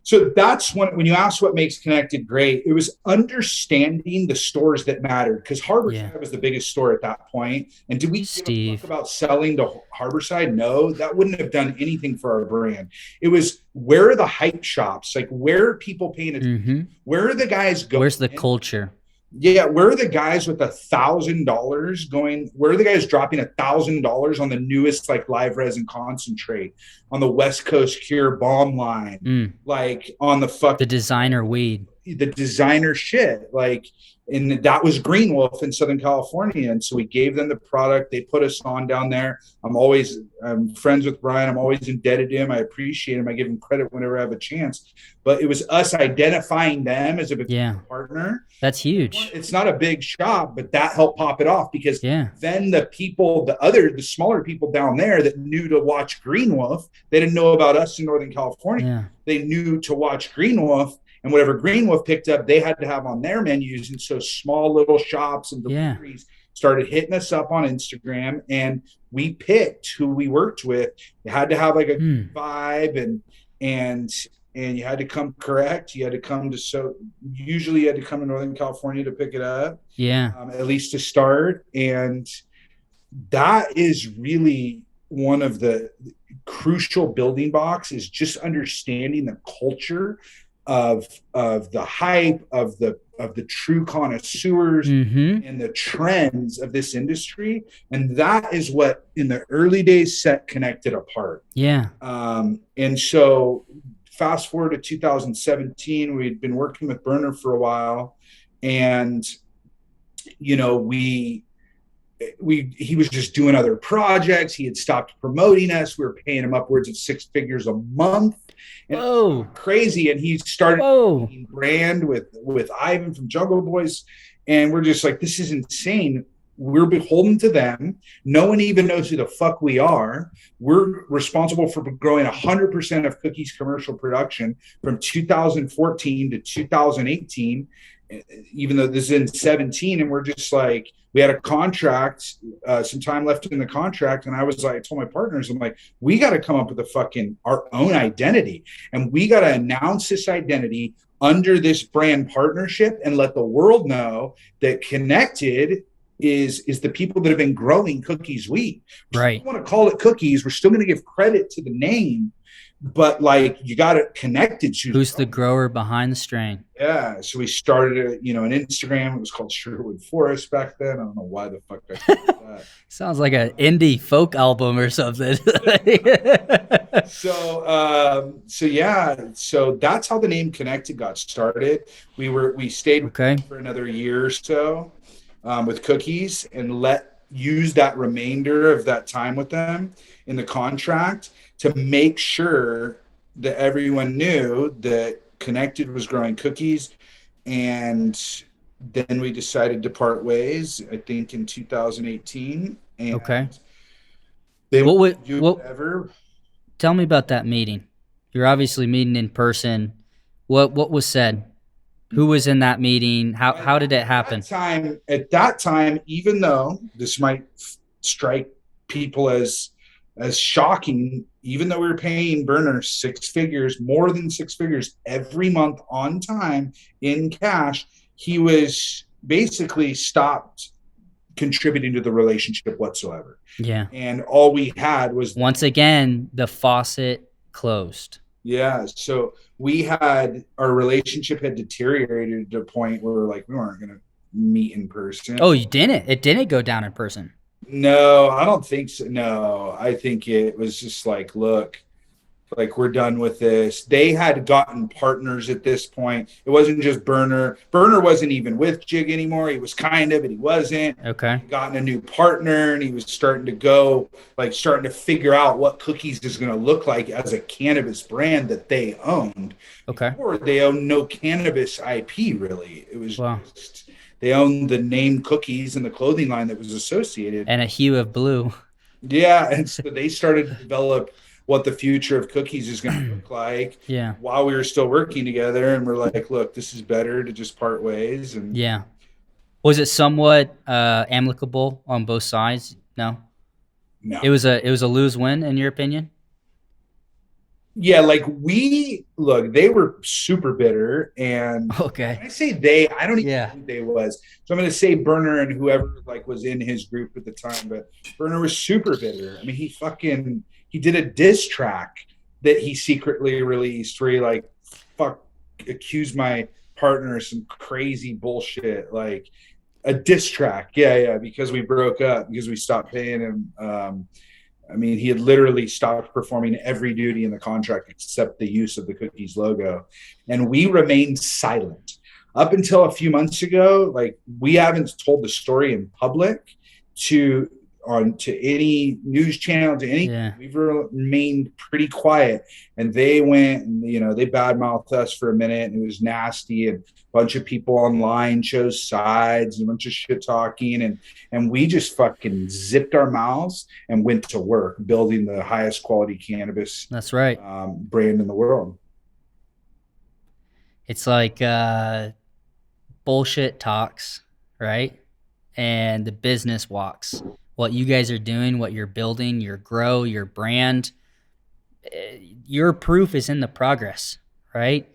so that's when you asked what makes Connected great, it was understanding the stores that mattered, because Harborside was the biggest store at that point. And did we give a fuck about selling to Harborside? No, that wouldn't have done anything for our brand. It was, where are the hype shops? Like, where are people paying attention? Mm-hmm. Where are the guys going? Where's the culture? Yeah, where are the guys with $1,000 going? Where are the guys dropping $1,000 on the newest like live resin concentrate, on the West Coast Cure bomb line, like on the designer weed? the designer shit. Like, and that was Green Wolf in Southern California. And so we gave them the product. They put us on down there. I'm friends with Brian. I'm always indebted to him. I appreciate him. I give him credit whenever I have a chance. But it was us identifying them as a partner. That's huge. It's not a big shop, but that helped pop it off, because then the smaller people down there that knew to watch Green Wolf, they didn't know about us in Northern California. They knew to watch Green Wolf. And whatever Green Wolf picked up, they had to have on their menus. And so small little shops and deliveries started hitting us up on Instagram, and we picked who we worked with. You had to have like a vibe, and you had to come correct. You had to come usually you had to come to Northern California to pick it up. At least to start. And that is really one of the crucial building blocks, is just understanding the culture of the hype of the true connoisseurs and the trends of this industry. And that is what in the early days set Connected apart. And so fast forward to 2017, we'd been working with Burner for a while, and you know, he was just doing other projects. He had stopped promoting us. We were paying him upwards of 6 figures a month. And crazy. And he started brand with Ivan from Jungle Boys. And we're just like, this is insane. We're beholden to them. No one even knows who the fuck we are. We're responsible for growing 100% of Cookies commercial production from 2014 to 2018, even though this is in 17. And we're just like, we had a contract, some time left in the contract. And I was like, I told my partners, I'm like, we got to come up with our own identity. And we got to announce this identity under this brand partnership and let the world know that Connected is the people that have been growing Cookies wheat. Right. We want to call it Cookies. We're still going to give credit to the name, but like, you got it connected to who's the grower behind the strain. So we started an Instagram. It was called Sherwood Forest back then. I don't know why the fuck I did that. Sounds like an indie folk album or something. So that's how the name Connected got started. We stayed for another year or so with Cookies, and use that remainder of that time with them in the contract to make sure that everyone knew that Connected was growing Cookies. And then we decided to part ways, I think in 2018. And they would do whatever. Tell me about that meeting. You're obviously meeting in person. What was said? Who was in that meeting? How did it happen? At that time, even though this might strike people as shocking, even though we were paying Burner 6 figures, more than 6 figures every month on time in cash, he was basically stopped contributing to the relationship whatsoever. And all we had was, once again, the faucet closed. So our relationship had deteriorated to a point where we're like, we weren't going to meet in person. Oh, you didn't? It didn't go down in person? No, I don't think so. No, I think it was just like, look, like, we're done with this. They had gotten partners at this point. It wasn't just Burner. Burner wasn't even with Jig anymore. He was kind of, but he wasn't. He'd gotten a new partner, and he was starting to figure out what Cookies is going to look like as a cannabis brand that they owned. Or they owned no cannabis IP, really. It was just, they owned the name Cookies and the clothing line that was associated. And a hue of blue. And so they started to develop what the future of Cookies is going to look like while we were still working together. And we're like, look, this is better to just part ways. And was it somewhat amicable on both sides? No. It was a lose-win in your opinion? Like, they were super bitter. And when I say they, I don't even know who they was. So I'm going to say Burner and whoever was in his group at the time. But Burner was super bitter. I mean, he did a diss track that he secretly released where he accused my partner of some crazy bullshit, like a diss track. Because we broke up, because we stopped paying him. He had literally stopped performing every duty in the contract except the use of the Cookies logo. And we remained silent. up until a few months ago, like we haven't told the story in public to any news channel, to any. Yeah. We've remained pretty quiet, and they went and they badmouthed us for a minute, and it was nasty, and a bunch of people online chose sides and a bunch of shit talking, and we just fucking zipped our mouths and went to work building the highest quality cannabis. That's right. Brand in the world. It's like bullshit talks, right? And the business walks. What you guys are doing, what you're building, your grow, your brand, your proof is in the progress, right?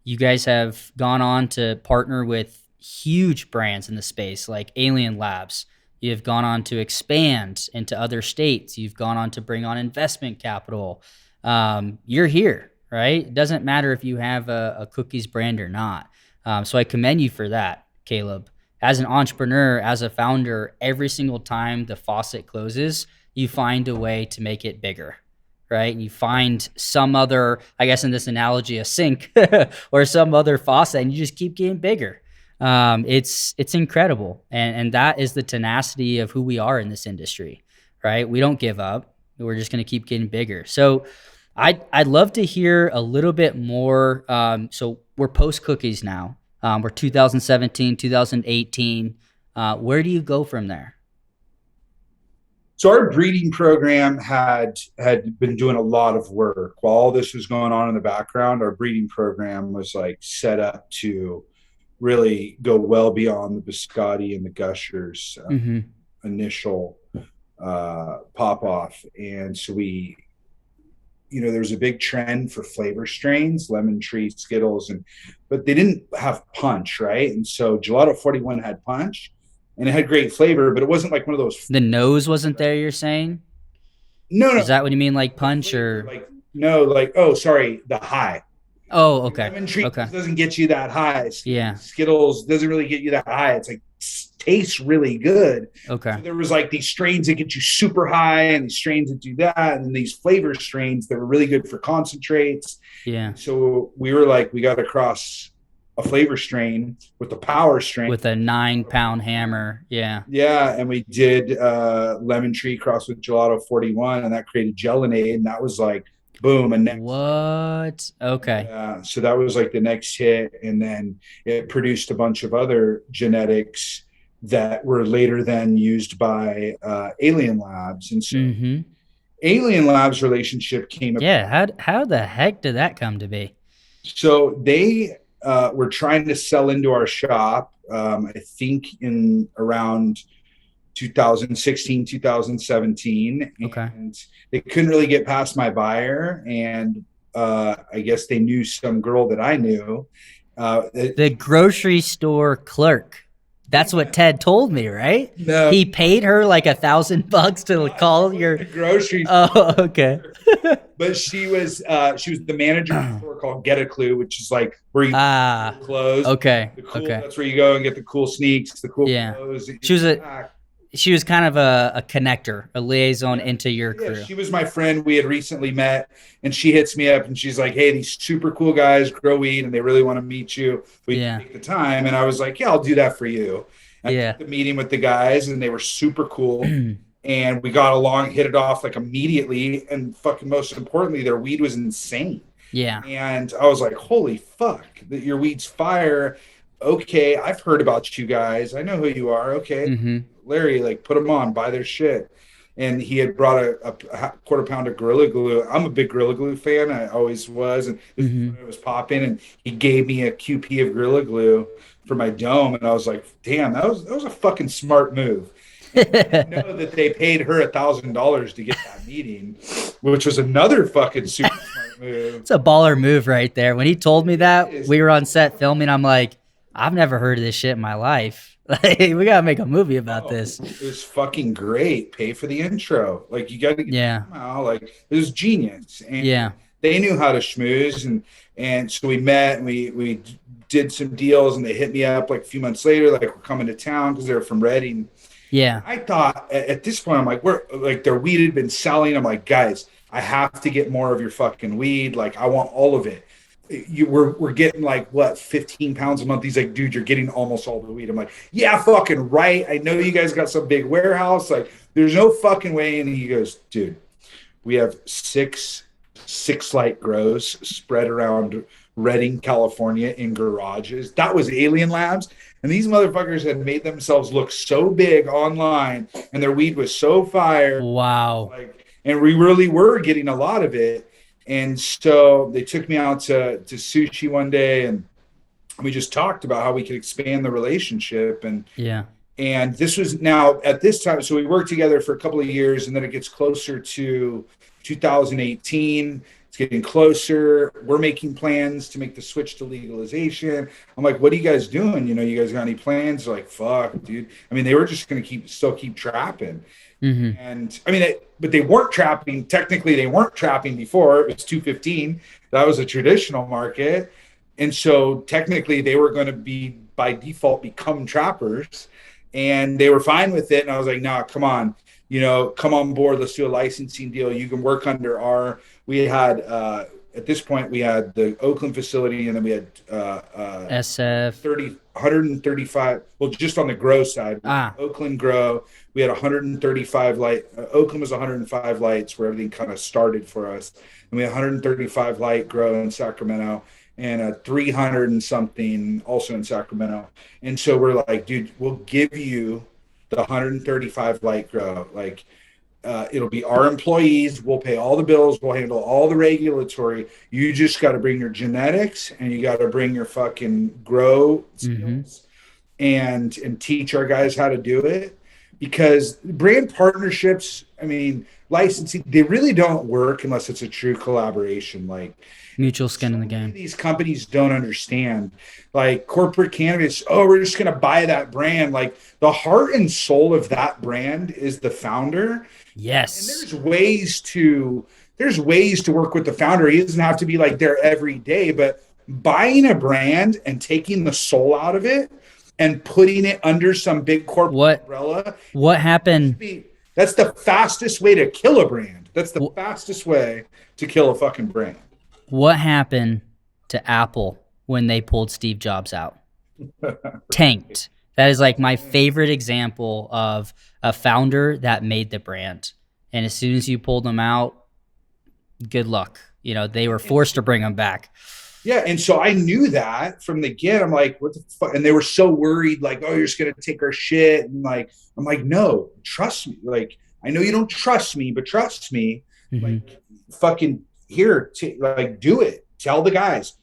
You guys have gone on to partner with huge brands in the space like Alien Labs. You've gone on to expand into other states. You've gone on to bring on investment capital. You're here, right? It doesn't matter if you have a cookies brand or not. So I commend you for that, Caleb. As an entrepreneur, as a founder, every single time the faucet closes, you find a way to make it bigger, right? You find some other, I guess in this analogy, a sink or some other faucet, and you just keep getting bigger. It's incredible. And that is the tenacity of who we are in this industry, right? We don't give up. We're just going to keep getting bigger. So I'd love to hear a little bit more. So we're post cookies now. We're 2017, 2018. Where do you go from there? So our breeding program had been doing a lot of work while all this was going on in the background. Our breeding program was like set up to really go well beyond the biscotti and the gushers initial pop off. And so we, there's a big trend for flavor strains, lemon tree, Skittles, but they didn't have punch, right? And so Gelato 41 had punch, and it had great flavor, but it wasn't like one of those. The nose wasn't there, you're saying? No. Is that what you mean, like punch or? The high. Oh, okay. Lemon tree doesn't get you that high. Yeah. Skittles doesn't really get you that high. It's like tastes really good. Okay. So there was like these strains that get you super high and these strains that do that, and these flavor strains that were really good for concentrates. Yeah. So we were like, we got to cross a flavor strain with the power strain. With a 9-pound hammer. Yeah. Yeah. And we did lemon tree cross with Gelato 41, and that created Gelinade, and that was like boom. And what? Okay. Yeah. So that was like the next hit, and then it produced a bunch of other genetics that were later then used by Alien Labs. And so Alien Labs relationship came up. Yeah. How the heck did that come to be? So they were trying to sell into our shop, I think in around 2016, 2017. Okay. And they couldn't really get past my buyer. And I guess they knew some girl that I knew. The grocery store clerk. That's what Ted told me, right? No. He paid her like $1,000 to call your grocery. Oh, okay. But she was the manager of a store called Get a Clue, which is like where you clothes. Okay. Okay. That's where you go and get the cool sneaks, the cool clothes. She was kind of a connector, a liaison into your crew. Yeah, she was my friend. We had recently met, and she hits me up and she's like, "Hey, these super cool guys grow weed and they really want to meet you. We take the time." And I was like, "Yeah, I'll do that for you." And I took the meeting with the guys, and they were super cool. And we got along, hit it off like immediately. And fucking most importantly, their weed was insane. Yeah. And I was like, "Holy fuck, that your weed's fire." Okay, I've heard about you guys. I know who you are. Okay. Larry, like, put them on, buy their shit. And he had brought a quarter pound of Gorilla Glue. I'm a big Gorilla Glue fan. I always was. And it was popping. And he gave me a QP of Gorilla Glue for my dome. And I was like, damn, that was a fucking smart move. I know that they paid her $1,000 to get that meeting, which was another fucking super smart move. It's a baller move right there. When he told me that, we were on set filming. I'm like, I've never heard of this shit in my life. Like, we gotta make a movie about this. It was fucking great. Pay for the intro. Like, you gotta get out. Like, it was genius. And they knew how to schmooze, and so we met and we did some deals, and they hit me up like a few months later, like, we're coming to town because they were from Reading. Yeah. I thought at this point, I'm like, we're like, their weed had been selling. I'm like, guys, I have to get more of your fucking weed. Like, I want all of it. we're getting like what 15 pounds a month. He's like, dude, you're getting almost all the weed. I'm like, yeah, fucking right. I know you guys got some big warehouse. Like, there's no fucking way. And he goes, dude, we have six light grows spread around Redding, California in garages. That was Alien Labs. And these motherfuckers had made themselves look so big online and their weed was so fire. Wow. Like, and we really were getting a lot of it. And so they took me out to sushi one day and we just talked about how we could expand the relationship. And this was now at this time. So we worked together for a couple of years and then it gets closer to 2018. It's getting closer. We're making plans to make the switch to legalization. I'm like, what are you guys doing? You guys got any plans? They're like, fuck, dude. I mean, they were just going to still keep trapping. Mm-hmm. And I mean, but they weren't trapping. Technically, they weren't trapping before. It was 215. That was a traditional market. And so technically they were going to be by default become trappers and they were fine with it. And I was like, nah, come on, come on board. Let's do a licensing deal. You can work we had, at this point we had the Oakland facility and then we had, SF 135. Well, just on the grow side, Oakland grow, we had 135 light. Oakland was 105 lights where everything kind of started for us. And we had 135 light grow in Sacramento and a 300 and something also in Sacramento. And so we're like, dude, we'll give you the 135 light grow. Like, it'll be our employees. We'll pay all the bills. We'll handle all the regulatory. You just got to bring your genetics and you got to bring your fucking grow skills and teach our guys how to do it. Because brand partnerships, I mean, licensing, they really don't work unless it's a true collaboration. Like mutual skin in the game. These companies don't understand. Like corporate cannabis, we're just going to buy that brand. Like the heart and soul of that brand is the founder. Yes. And there's ways to work with the founder. He doesn't have to be like there every day, but buying a brand and taking the soul out of it and putting it under some big corporate umbrella. What happened? That's the fastest way to kill a brand. That's the fastest way to kill a fucking brand. What happened to Apple when they pulled Steve Jobs out? Tanked. That is like my favorite example of a founder that made the brand. And as soon as you pulled them out, good luck. They were forced to bring them back. Yeah, and so I knew that from the get. I'm like, what the fuck? And they were so worried, like, oh, you're just gonna take our shit. And like, I'm like, no, trust me. Like, I know you don't trust me, but trust me. Mm-hmm. Like, fucking here, like, do it. Tell the guys,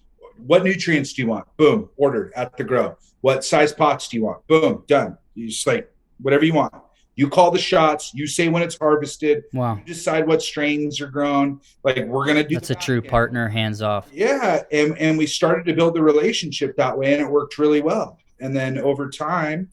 what nutrients do you want? Boom, ordered at the grow. What size pots do you want? Boom, done. You just like whatever you want. You call the shots. You say when it's harvested. Wow. You decide what strains are grown. Like we're gonna do. That's a true partner, hands off. Yeah, and we started to build the relationship that way, and it worked really well. And then over time,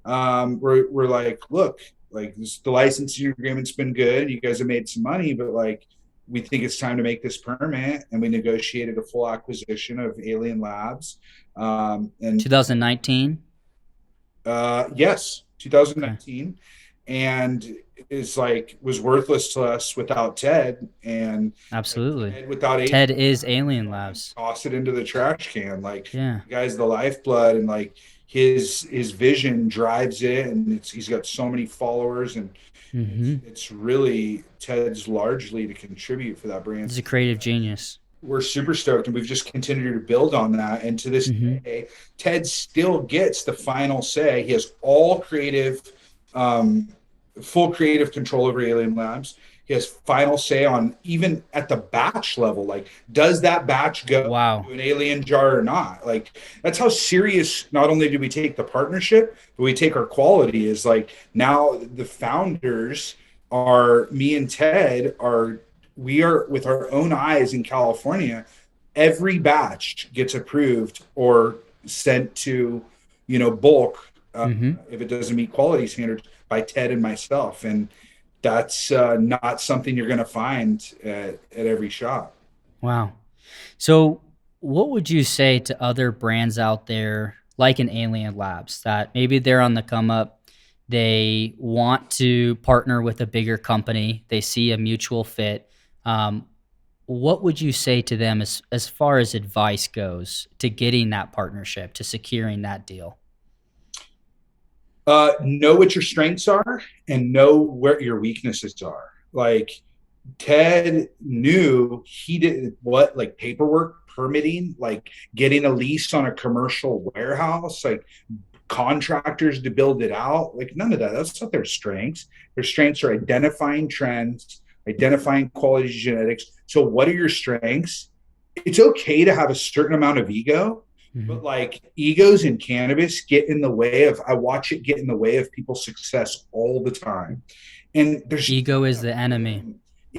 we're like, look, like the licensing agreement's been good. You guys have made some money, but like we think it's time to make this permanent. And we negotiated a full acquisition of Alien Labs. And 2019. Yes, 2019. Okay. And was worthless to us without Ted. And absolutely, Ted is Alien Labs. Toss it into the trash can. Like, yeah, the guy's the lifeblood, and like his vision drives it, and he's got so many followers, and it's really Ted's largely to contribute for that brand. He's a creative genius. We're super stoked, and we've just continued to build on that. And to this day, Ted still gets the final say. He has all creative. Full creative control over Alien Labs. He has final say on even at the batch level. Like, does that batch go to an alien jar or not? Like, that's how serious not only do we take the partnership, but we take our quality. Is like now the founders are me and Ted we are with our own eyes in California. Every batch gets approved or sent to, bulk if it doesn't meet quality standards by Ted and myself. And that's not something you're going to find at every shop. Wow. So what would you say to other brands out there like an Alien Labs that maybe they're on the come up, they want to partner with a bigger company, they see a mutual fit. what would you say to them as far as advice goes to getting that partnership, to securing that deal? Know what your strengths are and know where your weaknesses are. Like Ted knew he did what, like paperwork, permitting, like getting a lease on a commercial warehouse, like contractors to build it out. Like none of that. That's not their strengths. Their strengths are identifying trends, identifying quality genetics. So what are your strengths? It's okay to have a certain amount of ego, but like egos in cannabis get in the way of, I watch it get in the way of people's success all the time. And there's ego is the enemy.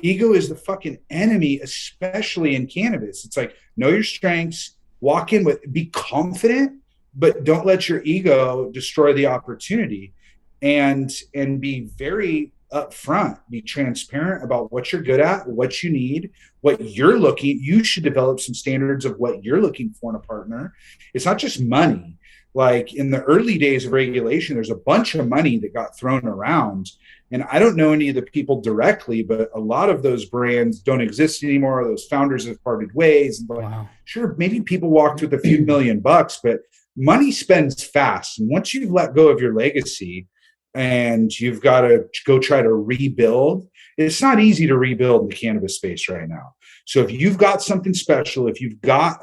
Ego is the fucking enemy, especially in cannabis. It's like, know your strengths, walk in with, be confident, but don't let your ego destroy the opportunity, and be very upfront, be transparent about what you're good at, what you need, what you're looking. You should develop some standards of what you're looking for in a partner. It's not just money. Like in the early days of regulation, there's a bunch of money that got thrown around. And I don't know any of the people directly, but a lot of those brands don't exist anymore. Those founders have parted ways. And Wow. Sure, maybe people walked with a few $1 million, but money spends fast. And once you've let go of your legacy and you've got to go try to rebuild, it's not easy to rebuild in the cannabis space right now. So if you've got something special, if you've got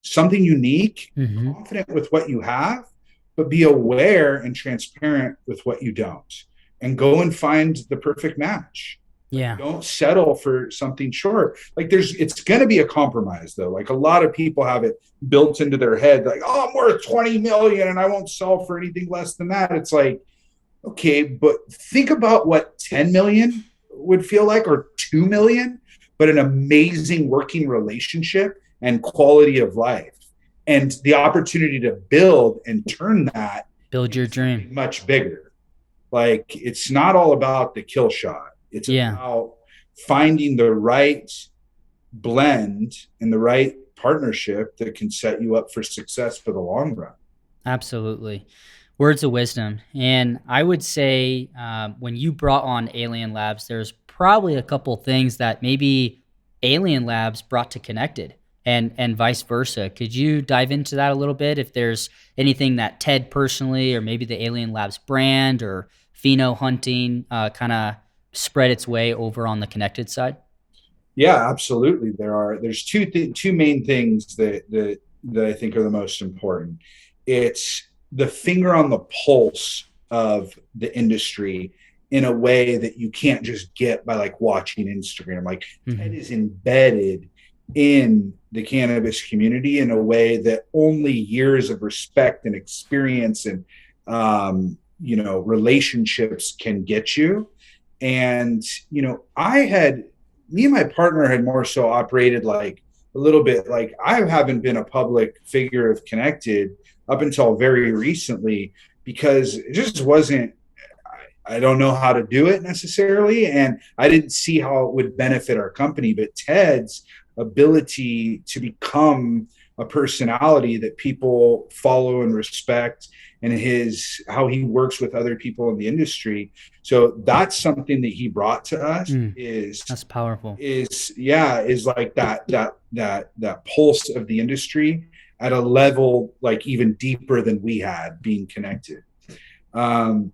something unique, confident with what you have, but be aware and transparent with what you don't, and go and find the perfect match. Yeah. Don't settle for something short. Like it's going to be a compromise though. Like a lot of people have it built into their head, like, oh, I'm worth 20 million and I won't sell for anything less than that. It's like, okay, but think about what 10 million would feel like, or 2 million, but an amazing working relationship and quality of life, and the opportunity to build and turn that, build your dream much bigger. Like it's not all about the kill shot. It's about finding the right blend and the right partnership that can set you up for success for the long run. Absolutely. Words of wisdom. And I would say when you brought on Alien Labs, there's probably a couple things that maybe Alien Labs brought to Connected, and vice versa. Could you dive into that a little bit? If there's anything that Ted personally, or maybe the Alien Labs brand or pheno hunting kind of spread its way over on the Connected side? Yeah, absolutely. There's two main things that I think are the most important. It's the finger on the pulse of the industry in a way that you can't just get by like watching Instagram. Like Ted is embedded in the cannabis community in a way that only years of respect and experience and relationships can get you. And me and my partner had more so operated like a little bit like, I haven't been a public figure of Connected up until very recently, because it just wasn't, I don't know how to do it necessarily, and I didn't see how it would benefit our company. But Ted's ability to become a personality that people follow and respect, and how he works with other people in the industry. So that's something that he brought to us. That's powerful. Is like that pulse of the industry at a level like even deeper than we had being connected. And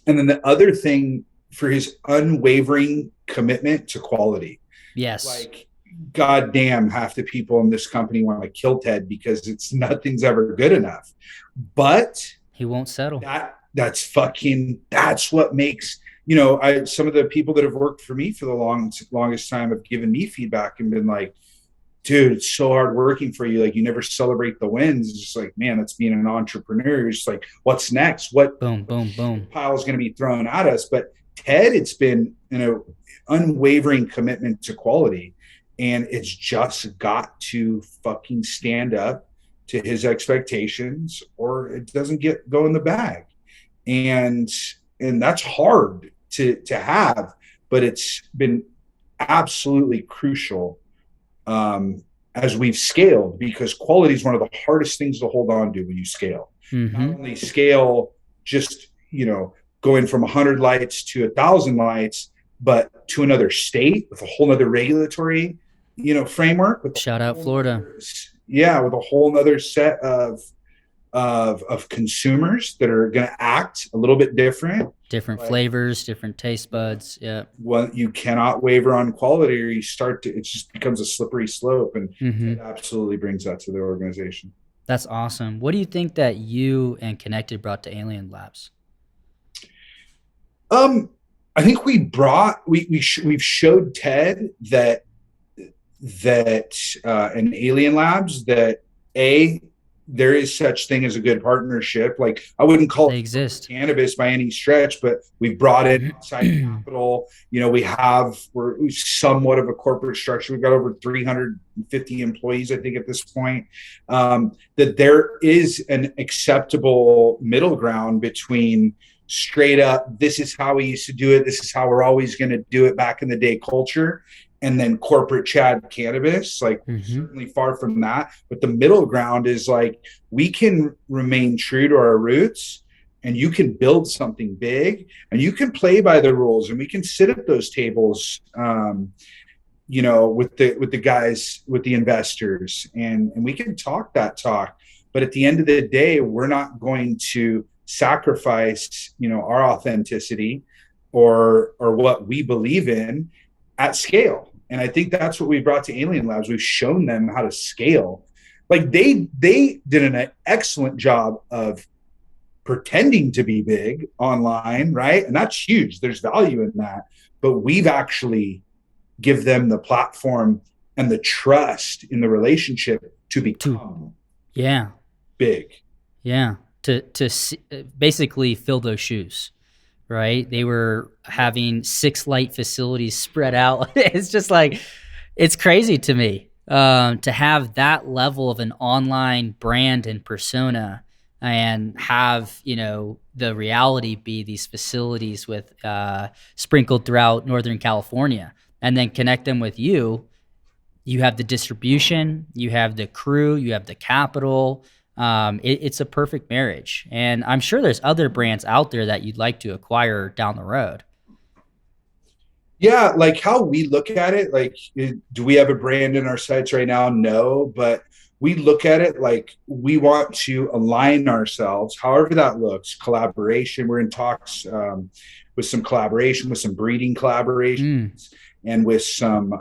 then the other thing, for his unwavering commitment to quality. Yes. Like, goddamn, half the people in this company want to kill Ted because nothing's ever good enough. But he won't settle. That's what makes, some of the people that have worked for me for the longest time have given me feedback and been like, dude, it's so hard working for you. Like, you never celebrate the wins. It's just like, man, that's being an entrepreneur. You're just like, what's next? What boom pile is going to be thrown at us? But Ted, it's been unwavering commitment to quality, and it's just got to fucking stand up to his expectations, or it doesn't go in the bag. And that's hard to have, but it's been absolutely crucial as we've scaled, because quality is one of the hardest things to hold on to when you scale. Not only scale just, going from 100 lights to 1,000 lights, but to another state with a whole nother regulatory, framework. Shout out Florida. With a whole nother set of consumers that are going to act a little bit different. Different flavors, different taste buds. Yeah. Well, you cannot waver on quality, or it just becomes a slippery slope, and it absolutely brings that to the organization. That's awesome. What do you think that you and Connected brought to Alien Labs? I think we've showed Ted that in Alien Labs that there is such thing as a good partnership. Like, I wouldn't call it cannabis by any stretch, but we've brought in outside capital. We're somewhat of a corporate structure. We've got over 350 employees, I think, at this point. That there is an acceptable middle ground between straight up, this is how we used to do it, this is how we're always going to do it back in the day culture, and then corporate Chad cannabis. Like, certainly far from that. But the middle ground is like, we can remain true to our roots, and you can build something big, and you can play by the rules, and we can sit at those tables, with the guys, with the investors, and we can talk that talk. But at the end of the day, we're not going to sacrifice, our authenticity or what we believe in at scale. And I think that's what we brought to Alien Labs. We've shown them how to scale. Like, they did an excellent job of pretending to be big online, right? And that's huge. There's value in that. But we've actually give them the platform and the trust in the relationship to become big. Yeah. To basically fill those shoes. Right? They were having 6 light facilities spread out. It's just like, it's crazy to me to have that level of an online brand and persona, and have, the reality be these facilities with sprinkled throughout Northern California, and then connect them with you. You have the distribution, you have the crew, you have the capital. It's a perfect marriage, and I'm sure there's other brands out there that you'd like to acquire down the road. Yeah, like how we look at it, like, do we have a brand in our sights right now? No, but we look at it like we want to align ourselves, however that looks. Collaboration, we're in talks with some collaboration, with some breeding collaborations, and with some.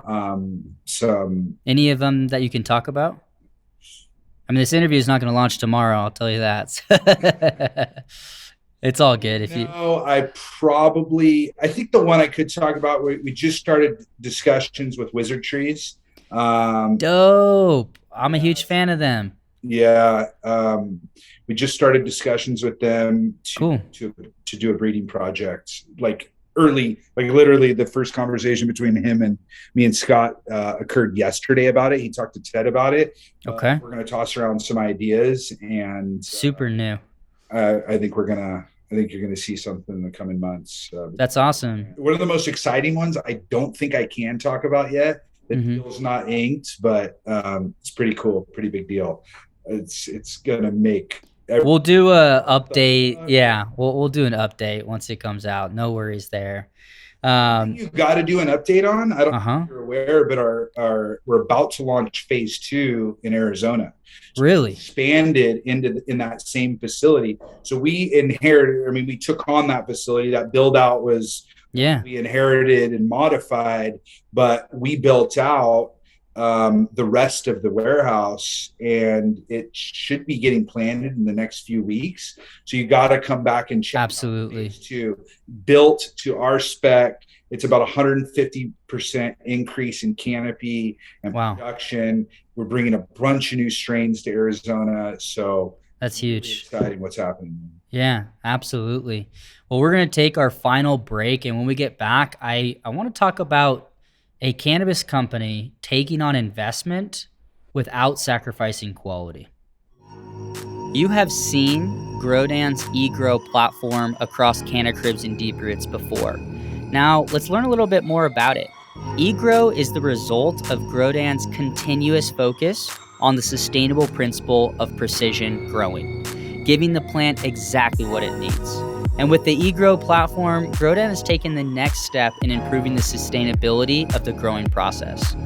Any of them that you can talk about? I mean, this interview is not going to launch tomorrow, I'll tell you that. It's all good. I think the one I could talk about, we just started discussions with Wizard Treez. Dope. I'm a huge fan of them. Yeah. We just started discussions with them to do a breeding project. Literally the first conversation between him and me and Scott occurred yesterday about it. He talked to Ted about it. Okay. We're going to toss around some ideas, and super new. I think you're going to see something in the coming months. That's awesome. One of the most exciting ones I don't think I can talk about yet. The deal's not inked, but it's pretty cool. Pretty big deal. It's going to make... We'll do a update. Yeah, we'll do an update once it comes out. No worries there. You've got to do an update on. I don't know if you're aware, but we're about to launch phase 2 in Arizona. So really expanded in that same facility. So we inherited. I mean, we took on that facility. That build out was we inherited and modified, but we built out the rest of the warehouse, and it should be getting planted in the next few weeks. So you got to come back and check. Absolutely. Built to our spec. It's about 150% increase in canopy and production. We're bringing a bunch of new strains to Arizona. So that's huge. Really exciting what's happening. Yeah, absolutely. Well, we're going to take our final break, and when we get back, I want to talk about a cannabis company taking on investment without sacrificing quality. You have seen Grodan's eGrow platform across Canna Cribs and Deep Roots before. Now, let's learn a little bit more about it. eGrow is the result of Grodan's continuous focus on the sustainable principle of precision growing, giving the plant exactly what it needs. And with the eGrow platform, Grodan has taken the next step in improving the sustainability of the growing process.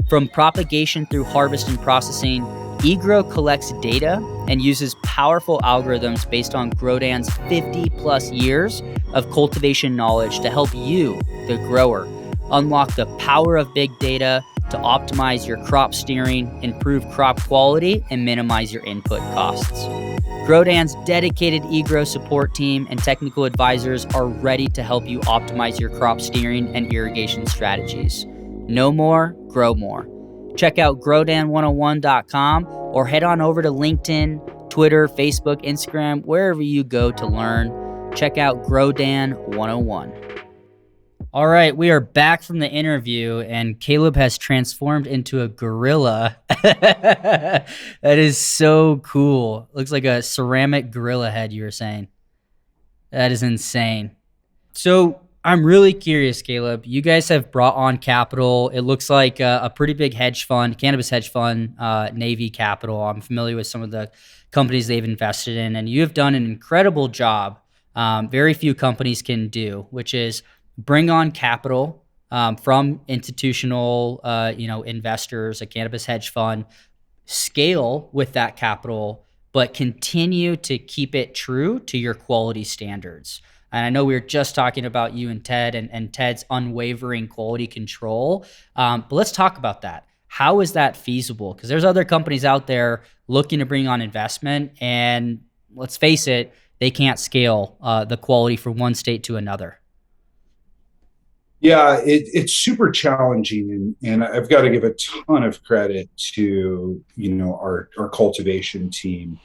From propagation through harvest and processing, eGrow collects data and uses powerful algorithms based on Grodan's 50 plus years of cultivation knowledge to help you, the grower, unlock the power of big data to optimize your crop steering, improve crop quality, and minimize your input costs. Grodan's dedicated eGrow support team and technical advisors are ready to help you optimize your crop steering and irrigation strategies. Know more, grow more. Check out Grodan101.com or head on over to LinkedIn, Twitter, Facebook, Instagram, wherever you go to learn. Check out Grodan 101. All right, we are back from the interview, and Caleb has transformed into a gorilla. That is so cool. Looks like a ceramic gorilla head, you were saying. That is insane. So I'm really curious, Caleb. You guys have brought on capital. It looks like a pretty big hedge fund, cannabis hedge fund, Navy Capital. I'm familiar with some of the companies they've invested in, and you have done an incredible job. Very few companies can do, which is bring on capital from institutional, investors, a cannabis hedge fund, scale with that capital, but continue to keep it true to your quality standards. And I know we were just talking about you and Ted and Ted's unwavering quality control, but let's talk about that. How is that feasible? Because there's other companies out there looking to bring on investment, and let's face it, they can't scale the quality from one state to another. Yeah, it's super challenging, and I've got to give a ton of credit to our cultivation team.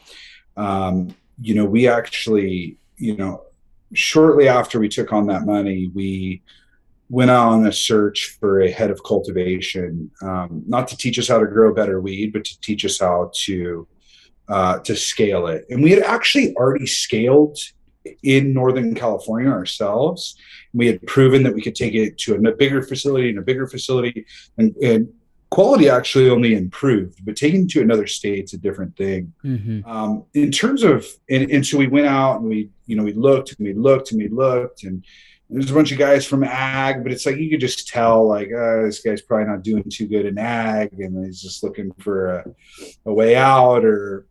We actually, shortly after we took on that money, we went on a search for a head of cultivation, not to teach us how to grow better weed, but to teach us how to scale it. And we had actually already scaled in Northern California ourselves. We had proven that we could take it to a bigger facility and quality actually only improved, but taking it to another state's a different thing. Mm-hmm. In terms of, and so we went out and we looked, and there's a bunch of guys from ag, but it's like, you could just tell, like, this guy's probably not doing too good in ag, and he's just looking for a way out,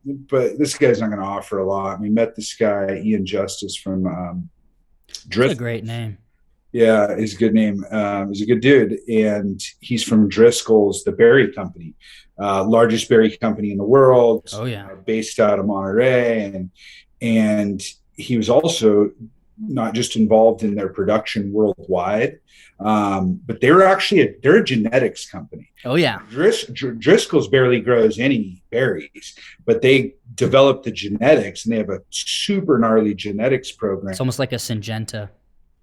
but this guy's not going to offer a lot. We met this guy, Ian Justice from Driscoll. That's a great name. Yeah, he's a good name. He's a good dude, and he's from Driscoll's, the berry company, largest berry company in the world. Oh yeah, based out of Monterey, and he was also not just involved in their production worldwide, but they're a genetics company. Oh yeah, Driscoll's barely grows any berries, but they developed the genetics, and they have a super gnarly genetics program. It's almost like a Syngenta.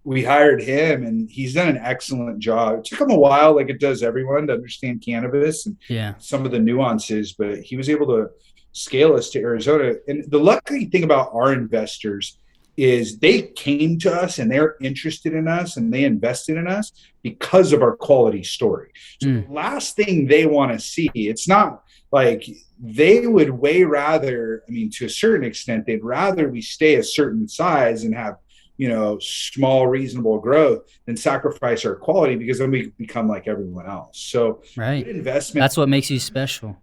We hired him, and he's done an excellent job. It took him a while, like it does everyone, to understand cannabis and some of the nuances, but he was able to scale us to Arizona. And the lucky thing about our investors is they came to us and they're interested in us and they invested in us because of our quality story. So the last thing they want to see, it's not like they would way rather, to a certain extent, they'd rather we stay a certain size and have small, reasonable growth than sacrifice our quality, because then we become like everyone else. So right, good investment. That's what makes you special.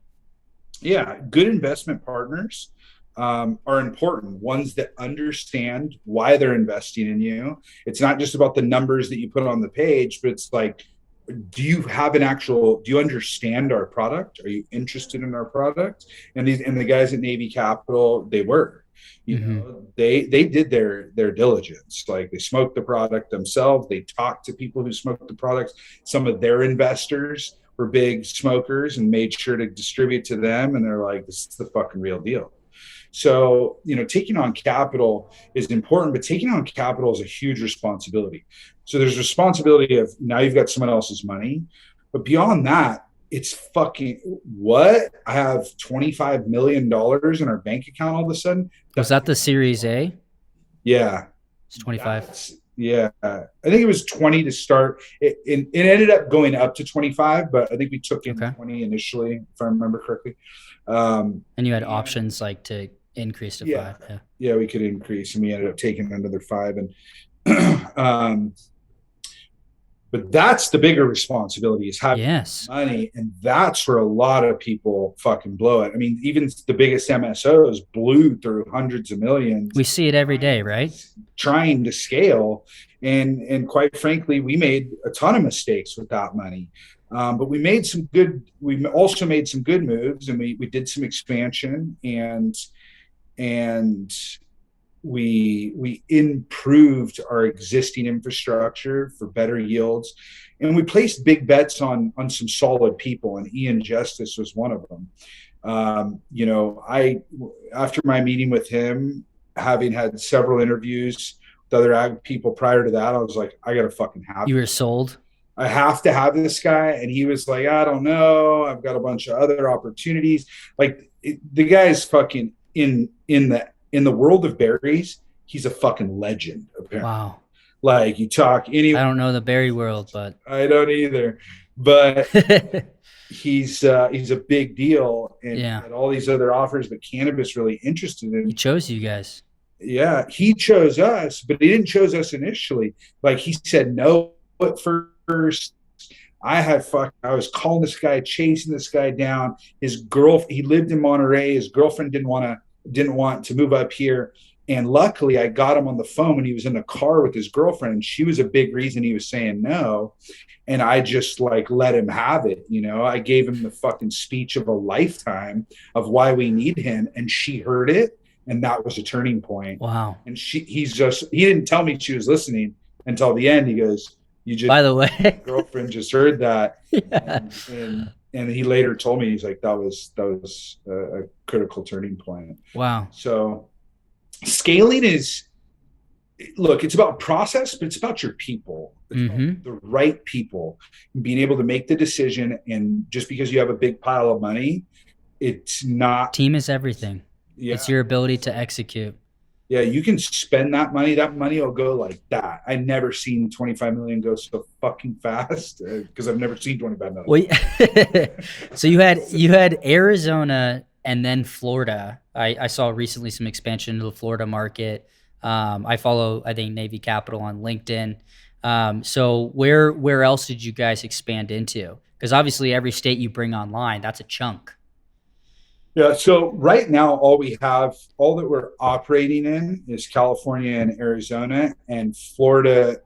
Yeah, good investment partners are important. Ones that understand why they're investing in you. It's not just about the numbers that you put on the page, but it's like, do you understand our product? Are you interested in our product? And the guys at Navy Capital, they were. They did their diligence. Like, they smoked the product themselves. They talked to people who smoked the products. Some of their investors were big smokers and made sure to distribute to them. And they're like, this is the fucking real deal. So, taking on capital is important, but taking on capital is a huge responsibility. So there's responsibility of, now you've got someone else's money, but beyond that, it's fucking what? I have $25 million in our bank account all of a sudden. Was that the Series A? Yeah. It's 25. Yeah. I think it was 20 to start. It ended up going up to 25, but I think we took in 20 initially, if I remember correctly. And you had options like to Increase to Yeah. 5. Yeah, we could increase, and we ended up taking another 5. And but that's the bigger responsibility, is having money. And that's where a lot of people fucking blow it. I mean, even the biggest MSOs blew through hundreds of millions. We see it every day, right? Trying to scale. And quite frankly, we made a ton of mistakes with that money. But we also made some good moves, and we did some expansion, and we improved our existing infrastructure for better yields, and we placed big bets on some solid people, and Ian Justice was one of them. After my meeting with him, having had several interviews with other ag people prior to that, I was like, I gotta fucking have you were sold. I have to have this guy. And he was like, I don't know, I've got a bunch of other opportunities. Like, the guy is fucking in the world of berries, he's a fucking legend, apparently. Wow. Like, you talk any I don't know the berry world, but I don't either. But he's a big deal, and had all these other offers, but cannabis really interested in. He chose you guys. Yeah, he chose us, but he didn't chose us initially. Like, he said no at first. I was calling this guy, chasing this guy down. He lived in Monterey. His girlfriend didn't want to move up here. And luckily I got him on the phone when he was in the car with his girlfriend, and she was a big reason he was saying no. And I just let him have it. I gave him the fucking speech of a lifetime of why we need him. And she heard it. And that was a turning point. Wow. And he didn't tell me she was listening until the end. He goes, by the way, girlfriend just heard that. Yeah. And he later told me, he's like, that was a critical turning point. Wow. So scaling it's about process, but it's about your people. It's about the right people, being able to make the decision. And just because you have a big pile of money, it's not. Team is everything. Yeah. It's your ability to execute. Yeah, you can spend that money. That money will go like that. I've never seen 25 million go so fucking fast, because I've never seen 25 million. Well, so you had Arizona and then Florida. I saw recently some expansion into the Florida market. I follow, I think, Navy Capital on LinkedIn. So where else did you guys expand into? Because obviously every state you bring online, that's a chunk. Yeah. So right now, all that we're operating in is California and Arizona, and Florida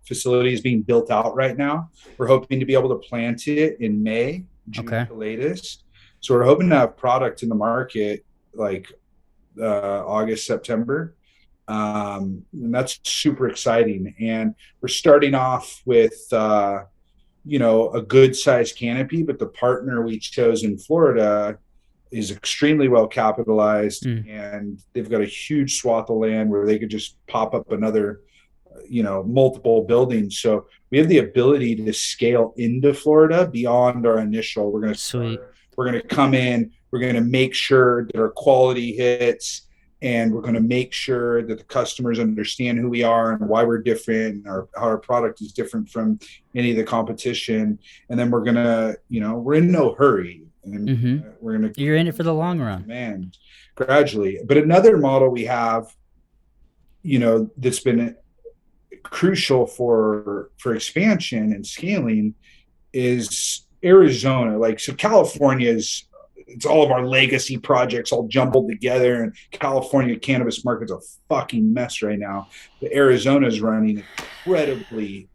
facility is being built out right now. We're hoping to be able to plant it in May, June at the latest. So we're hoping to have product in the market like August, September. And that's super exciting. And we're starting off with, a good sized canopy, but the partner we chose in Florida is extremely well capitalized, and they've got a huge swath of land where they could just pop up another, multiple buildings. So we have the ability to scale into Florida beyond our initial. We're going to come in, we're going to make sure that our quality hits, and we're going to make sure that the customers understand who we are and why we're different, and how our product is different from any of the competition. And then we're going to, we're in no hurry. And you're in it for the long run, man, gradually. But another model we have, that's been crucial for expansion and scaling is Arizona. So California it's all of our legacy projects all jumbled together, and California cannabis market's a fucking mess right now. But Arizona is running incredibly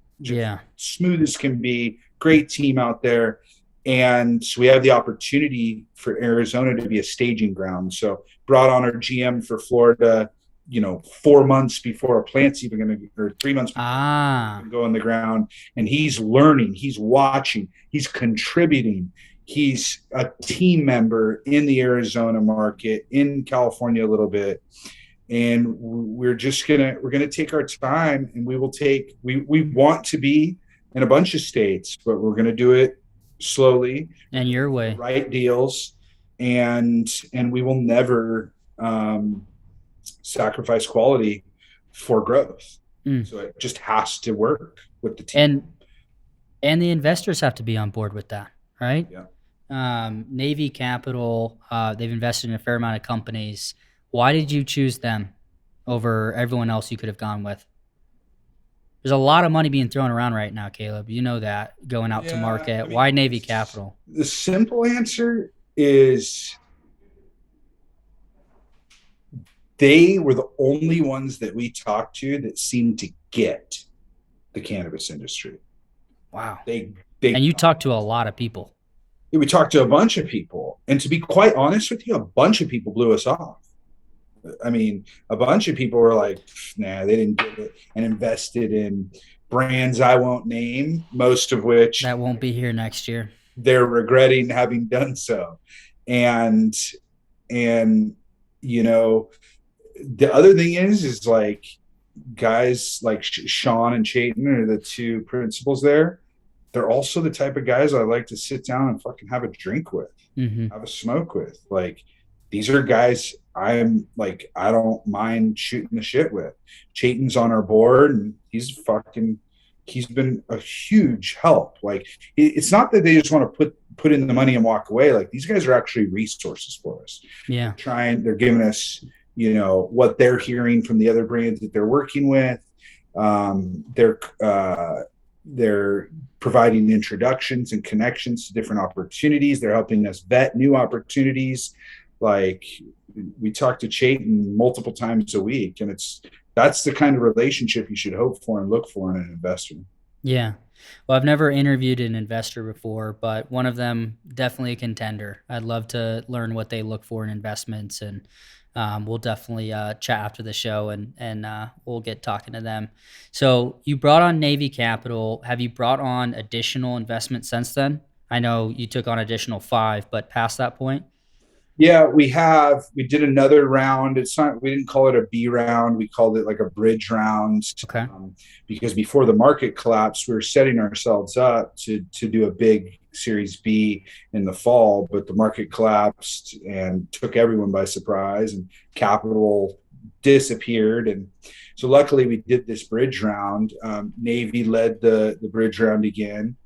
smooth as can be. Great team out there. And so we have the opportunity for Arizona to be a staging ground. So brought on our GM for Florida, 4 months before our plant's even going to, or 3 months before go in the ground. And he's learning, he's watching, he's contributing. He's a team member in the Arizona market, in California a little bit. And we're going to take our time, and we want to be in a bunch of states, but we're going to do it slowly and your way, right deals, and we will never sacrifice quality for growth. So it just has to work with the team, and the investors have to be on board with that, right? Yeah. Navy Capital, they've invested in a fair amount of companies. Why did you choose them over everyone else you could have gone with? There's a lot of money being thrown around right now, Caleb. You know that, going out to market. Why Navy Capital? The simple answer is they were the only ones that we talked to that seemed to get the cannabis industry. Wow. And you talked to a lot of people. We talked to a bunch of people. And to be quite honest with you, a bunch of people blew us off. I mean, a bunch of people were like, nah, they didn't get it, and invested in brands I won't name, most of which that won't be here next year. They're regretting having done so. And you know, the other thing is like guys like Sean and Chayton are the two principals there. They're also the type of guys I like to sit down and fucking have a drink with, have a smoke with. Like, these are guys I'm like, I don't mind shooting the shit with. Chayton's on our board, and he's been a huge help. Like, it's not that they just want to put in the money and walk away. Like, these guys are actually resources for us. Yeah. They're giving us, you know, what they're hearing from the other brands that they're working with. They're providing introductions and connections to different opportunities. They're helping us vet new opportunities. Like, we talk to Chayton multiple times a week, and that's the kind of relationship you should hope for and look for in an investor. Yeah. Well, I've never interviewed an investor before, but one of them definitely a contender. I'd love to learn what they look for in investments, and we'll definitely chat after the show, and we'll get talking to them. So you brought on Navy Capital. Have you brought on additional investments since then? I know you took on additional 5, but past that point? Yeah, we did another round. We didn't call it a B round. We called it like a bridge round. Okay. Because before the market collapsed, we were setting ourselves up to do a big Series B in the fall, but the market collapsed and took everyone by surprise, and capital disappeared. And so luckily we did this bridge round. Navy led the bridge round again.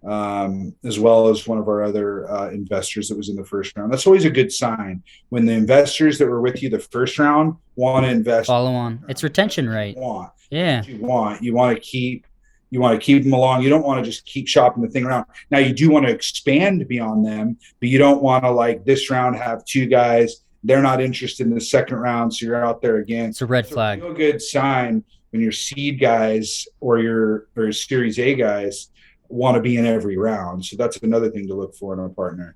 As well as one of our other investors that was in the first round. That's always a good sign when the investors that were with you the first round want to invest. Follow on. It's retention rate. Yeah. You want to keep them along. You don't want to just keep shopping the thing around. Now, you do want to expand beyond them, but you don't want to, like, this round have 2 guys. They're not interested in the second round, so you're out there again. It's a red flag. A real good sign when your seed guys or your Series A guys want to be in every round. So that's another thing to look for in a partner.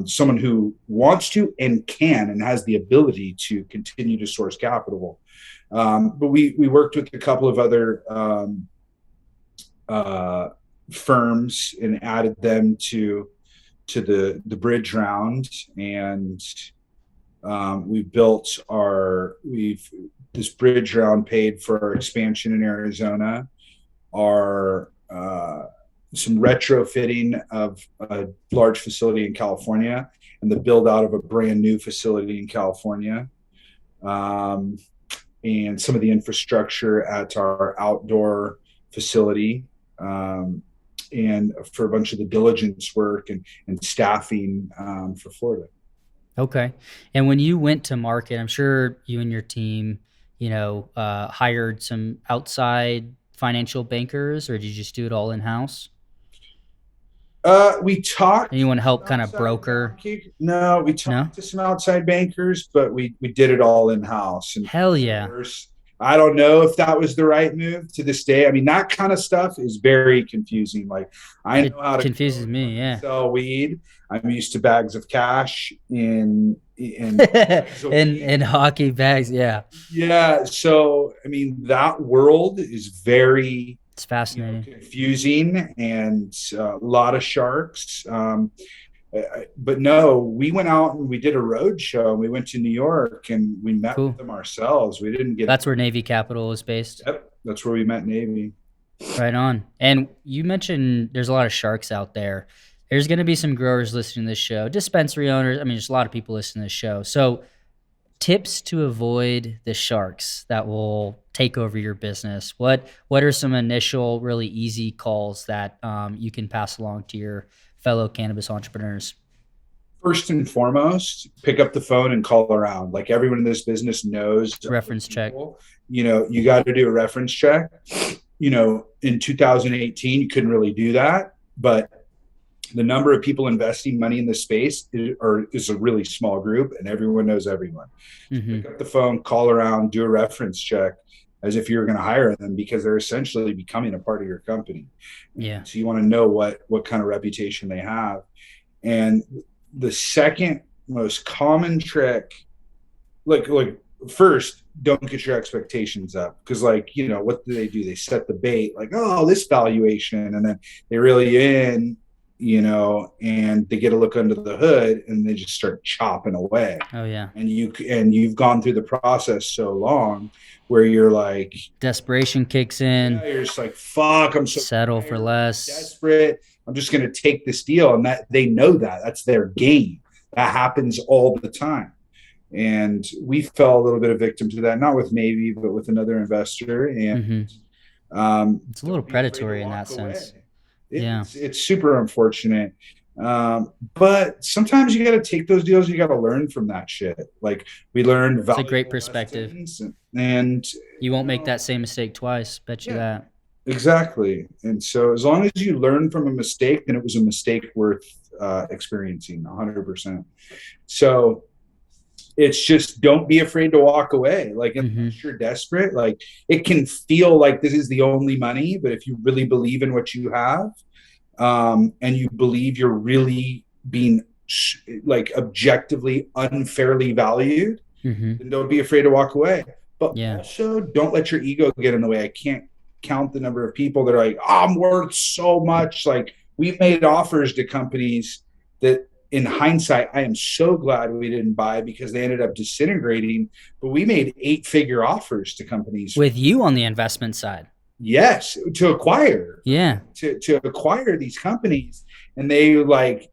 Someone who wants to and can and has the ability to continue to source capital. But we worked with a couple of other firms and added them to the bridge round. And this bridge round paid for our expansion in Arizona, some retrofitting of a large facility in California, and the build out of a brand new facility in California, and some of the infrastructure at our outdoor facility, and for a bunch of the diligence work and staffing for Florida. Okay. And when you went to market, I'm sure you and your team, hired some outside financial bankers, or did you just do it all in-house? We talked. Anyone help kind of broker? No, we talked to some outside bankers, but we did it all in-house. And hell yeah. I don't know if that was the right move to this day. I mean, that kind of stuff is very confusing. Like, I know how to confuses me. Yeah. Sell weed. I'm used to bags of cash in hockey bags. Yeah. Yeah. So, I mean, that world is it's fascinating, confusing, and a lot of sharks. But no, we went out and we did a road show, and we went to New York and we met with them ourselves. We didn't get. That's where Navy Capital is based. Yep, that's where we met Navy. Right on. And you mentioned there's a lot of sharks out there. There's going to be some growers listening to this show, dispensary owners. I mean, there's a lot of people listening to this show. So, tips to avoid the sharks that will take over your business. What are some initial really easy calls that you can pass along to your fellow cannabis entrepreneurs? First and foremost, pick up the phone and call around. Like everyone in this business knows. Reference check. You know, you got to do a reference check. You know, in 2018, you couldn't really do that, but the number of people investing money in this space is a really small group, and everyone knows everyone. Mm-hmm. Pick up the phone, call around, do a reference check as if you're going to hire them, because they're essentially becoming a part of your company. Yeah. So you want to know what kind of reputation they have. And the second most common trick, like first, don't get your expectations up, because like, you know, what do? They set the bait like, oh, this valuation, and then they reel you in, you know, and they get a look under the hood and they just start chopping away. Oh yeah. And you've gone through the process so long where you're like, desperation kicks in. Yeah, you're just like, fuck, I'm so settle for less, desperate. I'm just going to take this deal. And that they know that's their game. That happens all the time. And we fell a little bit of victim to that, not with Navy, but with another investor. And it's a little predatory in that sense. It's super unfortunate. But sometimes you got to take those deals. You got to learn from that shit. Like we learned. It's a great perspective. And you won't make that same mistake twice. Bet you that. Exactly. And so as long as you learn from a mistake, then it was a mistake worth experiencing 100%. So it's just, don't be afraid to walk away. Like unless you're desperate, like it can feel like this is the only money, but if you really believe in what you have, and you believe you're really being like objectively unfairly valued, then don't be afraid to walk away. But also don't let your ego get in the way. I can't count the number of people that are like, oh, I'm worth so much. Like we've made offers to companies that in hindsight, I am so glad we didn't buy, because they ended up disintegrating, but we made 8-figure offers to companies. With you on the investment side. Yes, to acquire. Yeah. To acquire these companies. And they're like,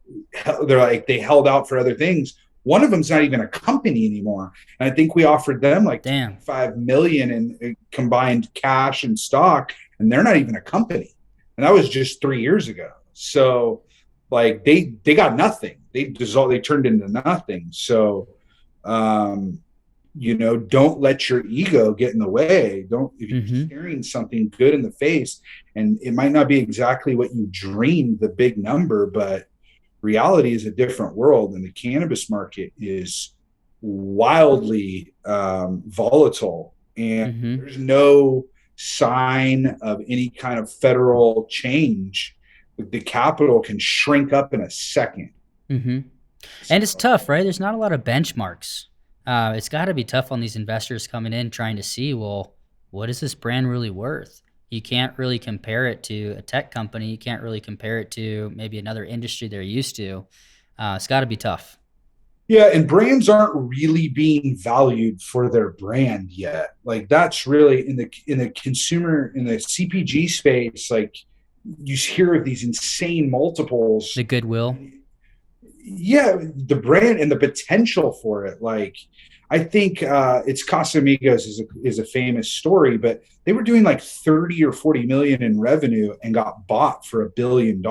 they held out for other things. One of them's not even a company anymore. And I think we offered them like $5 million in combined cash and stock, and they're not even a company. And that was just 3 years ago. So like they got nothing. They turned into nothing. So, you know, don't let your ego get in the way. If you're staring something good in the face, and it might not be exactly what you dreamed, the big number, but reality is a different world. And the cannabis market is wildly volatile, and there's no sign of any kind of federal change. The capital can shrink up in a second. And it's tough, right? There's not a lot of benchmarks. It's got to be tough on these investors coming in trying to see, well, what is this brand really worth? You can't really compare it to a tech company. You can't really compare it to maybe another industry they're used to. It's got to be tough. Yeah, and brands aren't really being valued for their brand yet. Like that's really in the consumer, in the CPG space, like you hear of these insane multiples. The goodwill. Yeah, the brand and the potential for it. Like, I think it's Casamigos is a famous story, but they were doing like 30 or 40 million in revenue and got bought for $1 billion.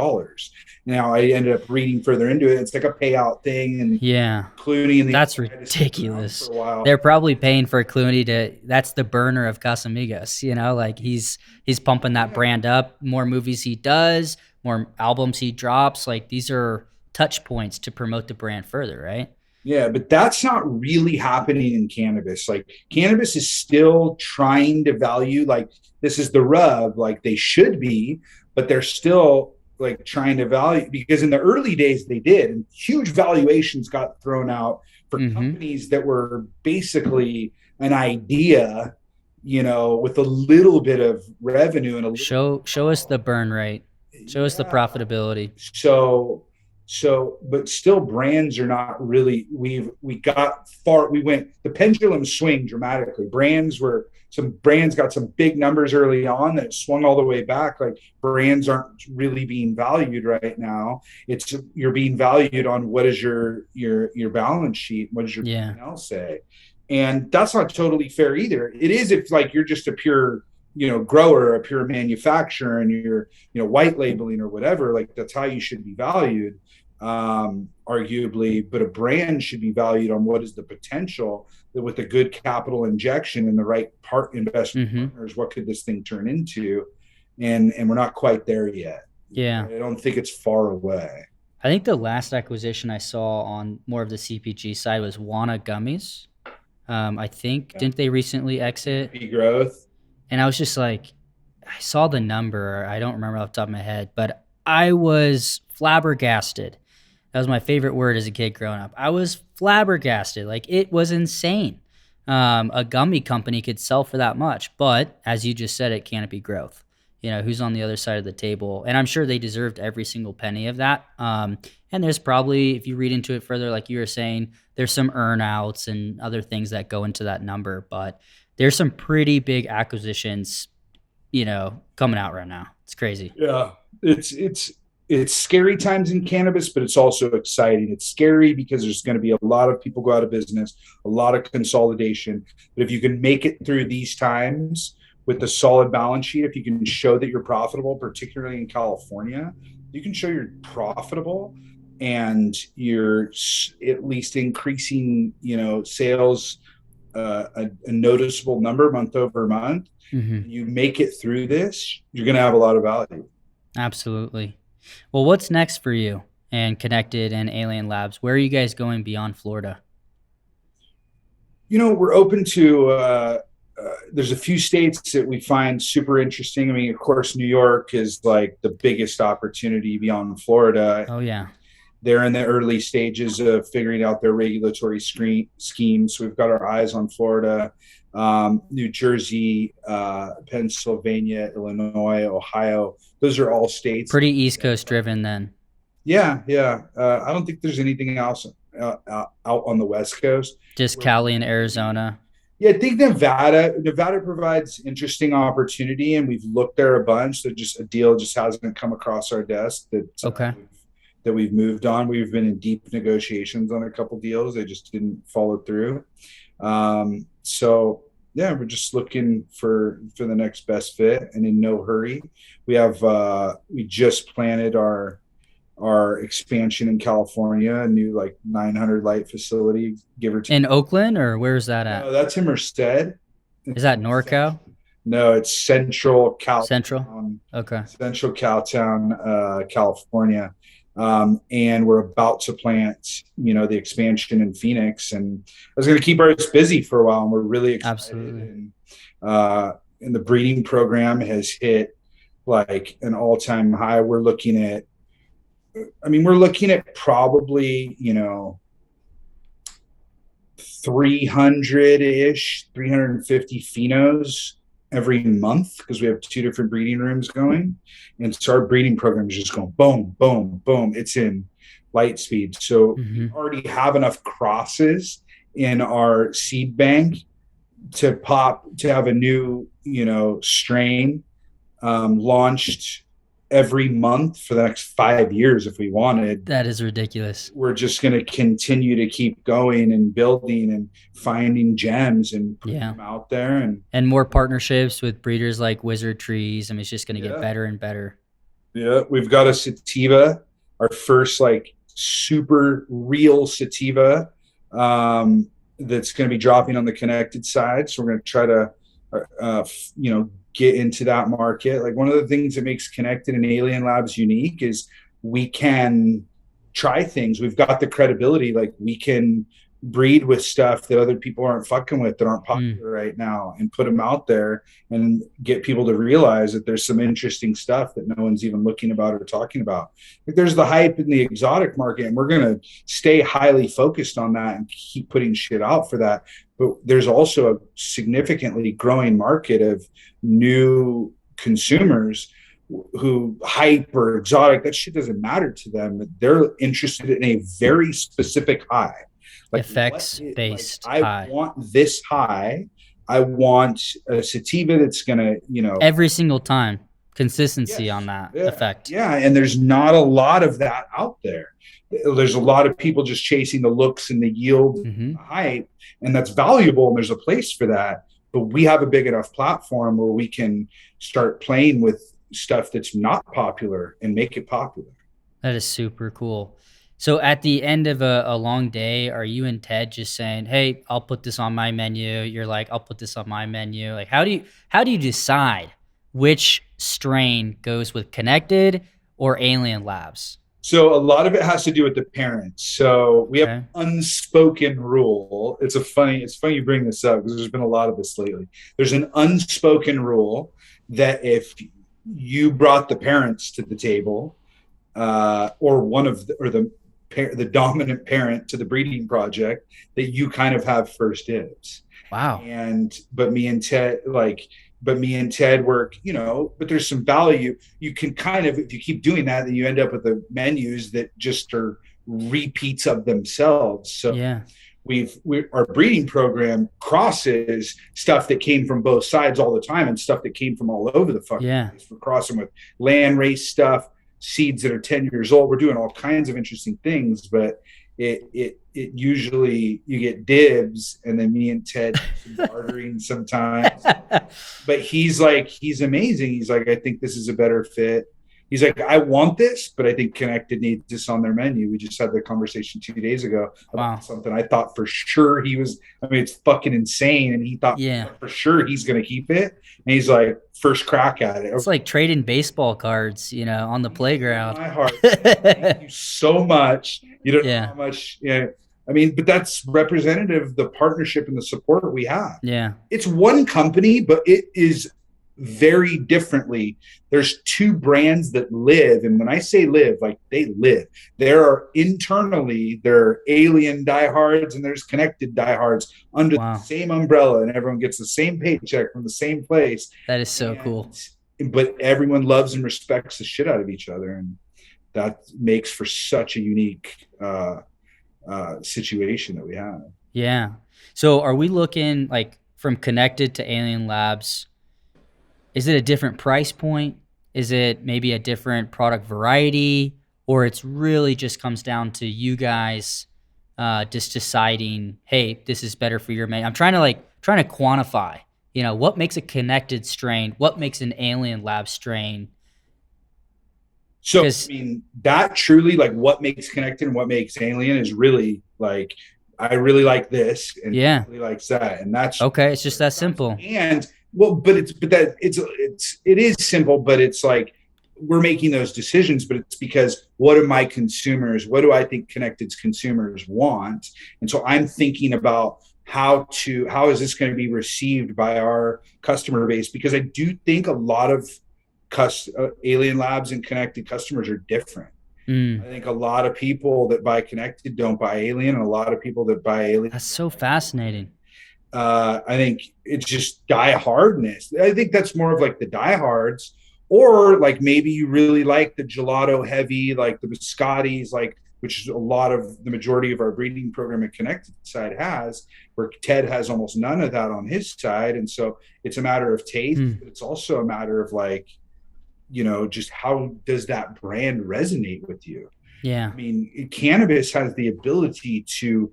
Now I ended up reading further into it. It's like a payout thing, and Clooney and that's ridiculous. They're probably paying for Clooney that's the burner of Casamigos. You know, like he's pumping that brand up. More movies he does, more albums he drops. Like these are touch points to promote the brand further, right? Yeah, but that's not really happening in cannabis. Like cannabis is still trying to value, like this is the rub, like they should be, but they're still like trying to value, because in the early days they did, and huge valuations got thrown out for companies that were basically an idea, you know, with a little bit of revenue and a little show us the burn rate. Show us the profitability. So, but still brands are not really, we got far, the pendulum swing dramatically. Some brands got some big numbers early on that swung all the way back. Like brands aren't really being valued right now. You're being valued on what is your balance sheet. What does your P&L say? And that's not totally fair either. It is if like you're just a pure, you know, grower, a pure manufacturer, and you're, you know, white labeling or whatever, like that's how you should be valued. arguably, but a brand should be valued on what is the potential that with a good capital injection and the right investment Mm-hmm. partners, what could this thing turn into? And we're not quite there yet. Yeah. I don't think it's far away. I think the last acquisition I saw on more of the CPG side was Wana Gummies. I think, didn't they recently exit? Growth. And I was just like, I saw the number. I don't remember off the top of my head, but I was flabbergasted. That was my favorite word as a kid growing up. I was flabbergasted. Like, it was insane. A gummy company could sell for that much, but as you just said, it can't be growth. Who's on the other side of the table? And I'm sure they deserved every single penny of that. And there's probably, if you read into it further, like you were saying, there's some earnouts and other things that go into that number. But there's some pretty big acquisitions, coming out right now. It's crazy. Yeah, it's scary times in cannabis, but it's also exciting. It's scary because there's going to be a lot of people go out of business, a lot of consolidation. But if you can make it through these times with a solid balance sheet, if you can show that you're profitable, particularly in California, you can show you're profitable and you're at least increasing, sales a noticeable number month over month. Mm-hmm. You make it through this, you're going to have a lot of value. Absolutely. Well, what's next for you and Connected and Alien Labs? Where are you guys going beyond Florida? We're open to there's a few states that we find super interesting. I mean, of course, New York is like the biggest opportunity beyond Florida. Oh, yeah. They're in the early stages of figuring out their regulatory schemes. So we've got our eyes on Florida, New Jersey, Pennsylvania, Illinois, Ohio. Those are all states. Pretty East Coast driven then. Yeah. I don't think there's anything else out on the West Coast. Just Cali and Arizona. Yeah, I think Nevada provides interesting opportunity, and we've looked there a bunch. That just a deal just hasn't come across our desk that we've moved on. We've been in deep negotiations on a couple deals. They just didn't follow through. So yeah, we're just looking for the next best fit and in no hurry. We just planted our expansion in California, a new like 900 light facility, give or take. In Oakland, or where is that at? No, that's in Merced. Is that NorCal? No, it's Central Cal. Central? Okay. Central Cowtown, California. And we're about to plant, the expansion in Phoenix, and I was going to keep us busy for a while, and we're really excited. Absolutely. And the breeding program has hit like an all-time high. We're looking at probably, 300-ish, 350 phenos every month, because we have 2 different breeding rooms going. And so our breeding program is just going boom, boom, boom. It's in light speed. So we already have enough crosses in our seed bank to have a new, strain launched every month for the next 5 years if we wanted. That is ridiculous. We're just going to continue to keep going and building and finding gems and putting them out there. And more partnerships with breeders like Wizard Treez. I mean, it's just going to get better and better. Yeah, we've got a sativa, our first like super real sativa that's going to be dropping on the Connected side. So we're going to try to, get into that market. Like, one of the things that makes Connected and Alien Labs unique is we can try things. We've got the credibility. Like, we can breed with stuff that other people aren't fucking with, that aren't popular right now, and put them out there and get people to realize that there's some interesting stuff that no one's even looking about or talking about. Like, there's the hype in the exotic market, and we're going to stay highly focused on that and keep putting shit out for that. But there's also a significantly growing market of new consumers who hype or exotic, that shit doesn't matter to them. They're interested in a very specific high. Like, effects-based high. I want this high. I want a sativa that's going to, every single time, consistency on that effect. Yeah, and there's not a lot of that out there. There's a lot of people just chasing the looks and the yield and the hype, and that's valuable, and there's a place for that. But we have a big enough platform where we can start playing with stuff that's not popular and make it popular. That is super cool. So at the end of a long day, are you and Ted just saying, "Hey, I'll put this on my menu." You're like, "I'll put this on my menu." Like, how do you decide which strain goes with Connected or Alien Labs? So a lot of it has to do with the parents. So we have Okay. unspoken rule. It's funny you bring this up because there's been a lot of this lately. There's an unspoken rule that if you brought the parents to the table, or the dominant parent to the breeding project, that you kind of have first dibs. Wow. And but me and Ted work, but there's some value. You can kind of, if you keep doing that, then you end up with the menus that just are repeats of themselves. So Yeah. our breeding program crosses stuff that came from both sides all the time and stuff that came from all over the fucking Yeah. place. We're crossing with land race stuff, seeds that are 10 years old. We're doing all kinds of interesting things, but it usually you get dibs, and then me and Ted bartering sometimes. But he's amazing. He's like, I think this is a better fit. He's like, I want this, but I think Connected needs this on their menu. We just had the conversation 2 days ago about something I thought for sure it's fucking insane. And he thought for sure he's going to keep it. And he's like, first crack at it. It's like trading baseball cards, on the playground. My heart. Thank you so much. You don't know how much, but that's representative of the partnership and the support we have. Yeah. It's one company, but it is very differently. There's two brands that live, and when I say live, like they live. There are Alien diehards and there's Connected diehards under the same umbrella, and everyone gets the same paycheck from the same place. That is so cool. But everyone loves and respects the shit out of each other, and that makes for such a unique situation that we have. Yeah. So are we looking like from Connected to Alien Labs? Is it a different price point? Is it maybe a different product variety? Or it's really just comes down to you guys just deciding, hey, this is better for your mate. I'm trying to quantify, what makes a Connected strain? What makes an Alien Lab strain? So, that truly, like, what makes Connected and what makes Alien is really, like, I really like this and really likes that. And that's okay. It's just that simple. And it is simple, but it's like we're making those decisions, but it's because what do I think Connected's consumers want? And so I'm thinking about how is this going to be received by our customer base? Because I do think a lot of Alien Labs and Connected customers are different. I think a lot of people that buy Connected don't buy Alien, and a lot of people that buy Alien. That's so fascinating. I think it's just die-hardness. I think that's more of like the diehards, or like maybe you really like the gelato heavy, like the biscottis, like which is a lot of the majority of our breeding program at Connected side has, where Ted has almost none of that on his side. And so it's a matter of taste, but it's also a matter of like, just how does that brand resonate with you? Yeah. Cannabis has the ability to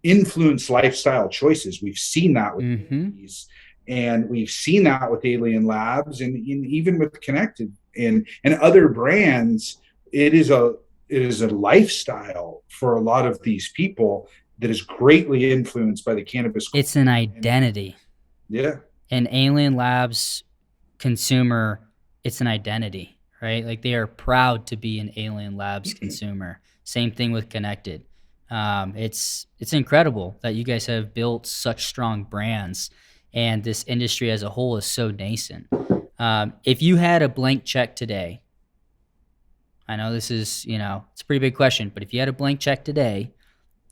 influence lifestyle choices. We've seen that with these, and we've seen that with Alien Labs, and even with Connected and other brands. It is a lifestyle for a lot of these people that is greatly influenced by the cannabis. It's an identity. Yeah. An Alien Labs consumer, it's an identity, right? Like they are proud to be an Alien Labs consumer. Same thing with Connected. It's incredible that you guys have built such strong brands, and this industry as a whole is so nascent. If you had a blank check today, I know this is, it's a pretty big question, but if you had a blank check today,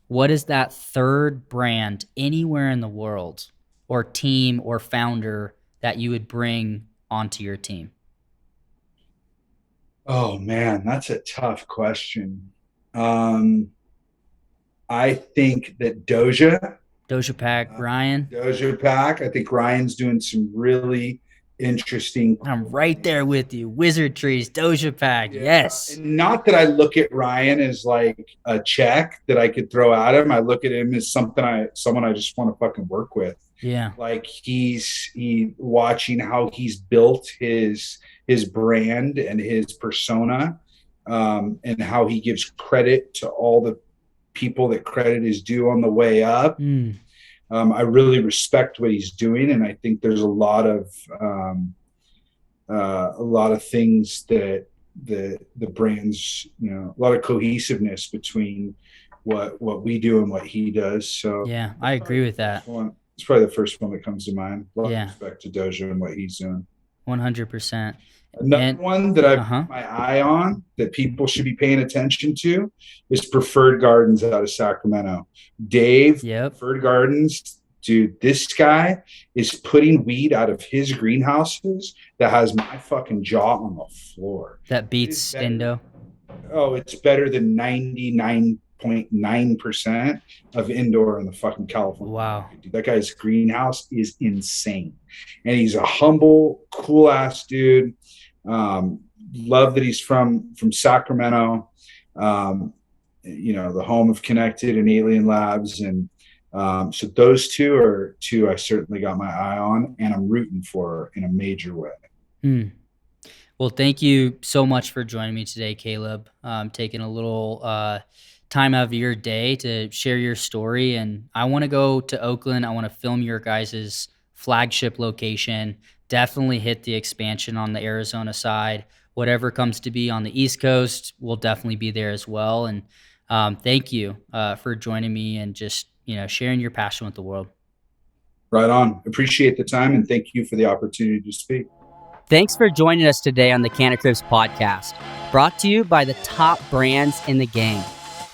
what is that third brand anywhere in the world or team or founder that you would bring onto your team? Oh man, that's a tough question. I think that Doja Pack, Ryan. Doja Pack. I think Ryan's doing some really interesting. I'm right there with you. Wizard Treez, Doja Pack. Yeah. Yes. And not that I look at Ryan as like a check that I could throw at him. I look at him as someone I just want to fucking work with. Yeah. Like he's watching how he's built his brand and his persona. and how he gives credit to all the people that credit is due on the way up. I really respect what he's doing, and I think there's a lot of things that the brands, a lot of cohesiveness between what we do and what he does. So yeah, I agree with that. It's probably the first one that comes to mind. A lot of respect to Doja and what he's doing. 100%. Another one that I've got my eye on that people should be paying attention to is Preferred Gardens out of Sacramento. Dave, Preferred Gardens, dude, this guy is putting weed out of his greenhouses that has my fucking jaw on the floor. That beats Indo. Oh, it's better than 99.9% of indoor in the fucking California. Wow. Dude, that guy's greenhouse is insane. And he's a humble, cool ass dude. Love that he's from Sacramento, the home of Connected and Alien Labs. And so those two are two I certainly got my eye on, and I'm rooting for in a major way. Well, thank you so much for joining me today, Caleb. Taking a little time out of your day to share your story. And I want to go to Oakland. I want to film your guys' flagship location. Definitely hit the expansion on the Arizona side. Whatever comes to be on the East Coast, we'll definitely be there as well. And thank you for joining me and just sharing your passion with the world. Right on. Appreciate the time, and thank you for the opportunity to speak. Thanks for joining us today on the Canna Cribs Podcast, brought to you by the top brands in the game.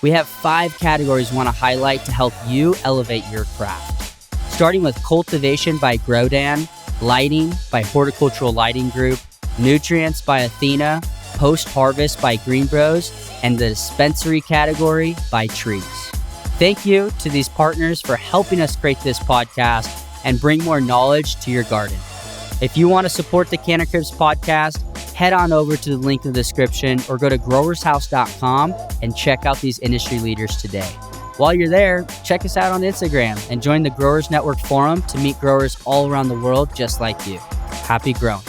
We have 5 categories we want to highlight to help you elevate your craft. Starting with cultivation by Grodan, lighting by Horticultural Lighting Group, nutrients by Athena, post-harvest by GreenBroz, and the dispensary category by Treez. Thank you to these partners for helping us create this podcast and bring more knowledge to your garden. If you want to support the Canna Cribs Podcast, head on over to the link in the description or go to growershouse.com and check out these industry leaders today. While you're there, check us out on Instagram and join the Growers Network forum to meet growers all around the world just like you. Happy growing.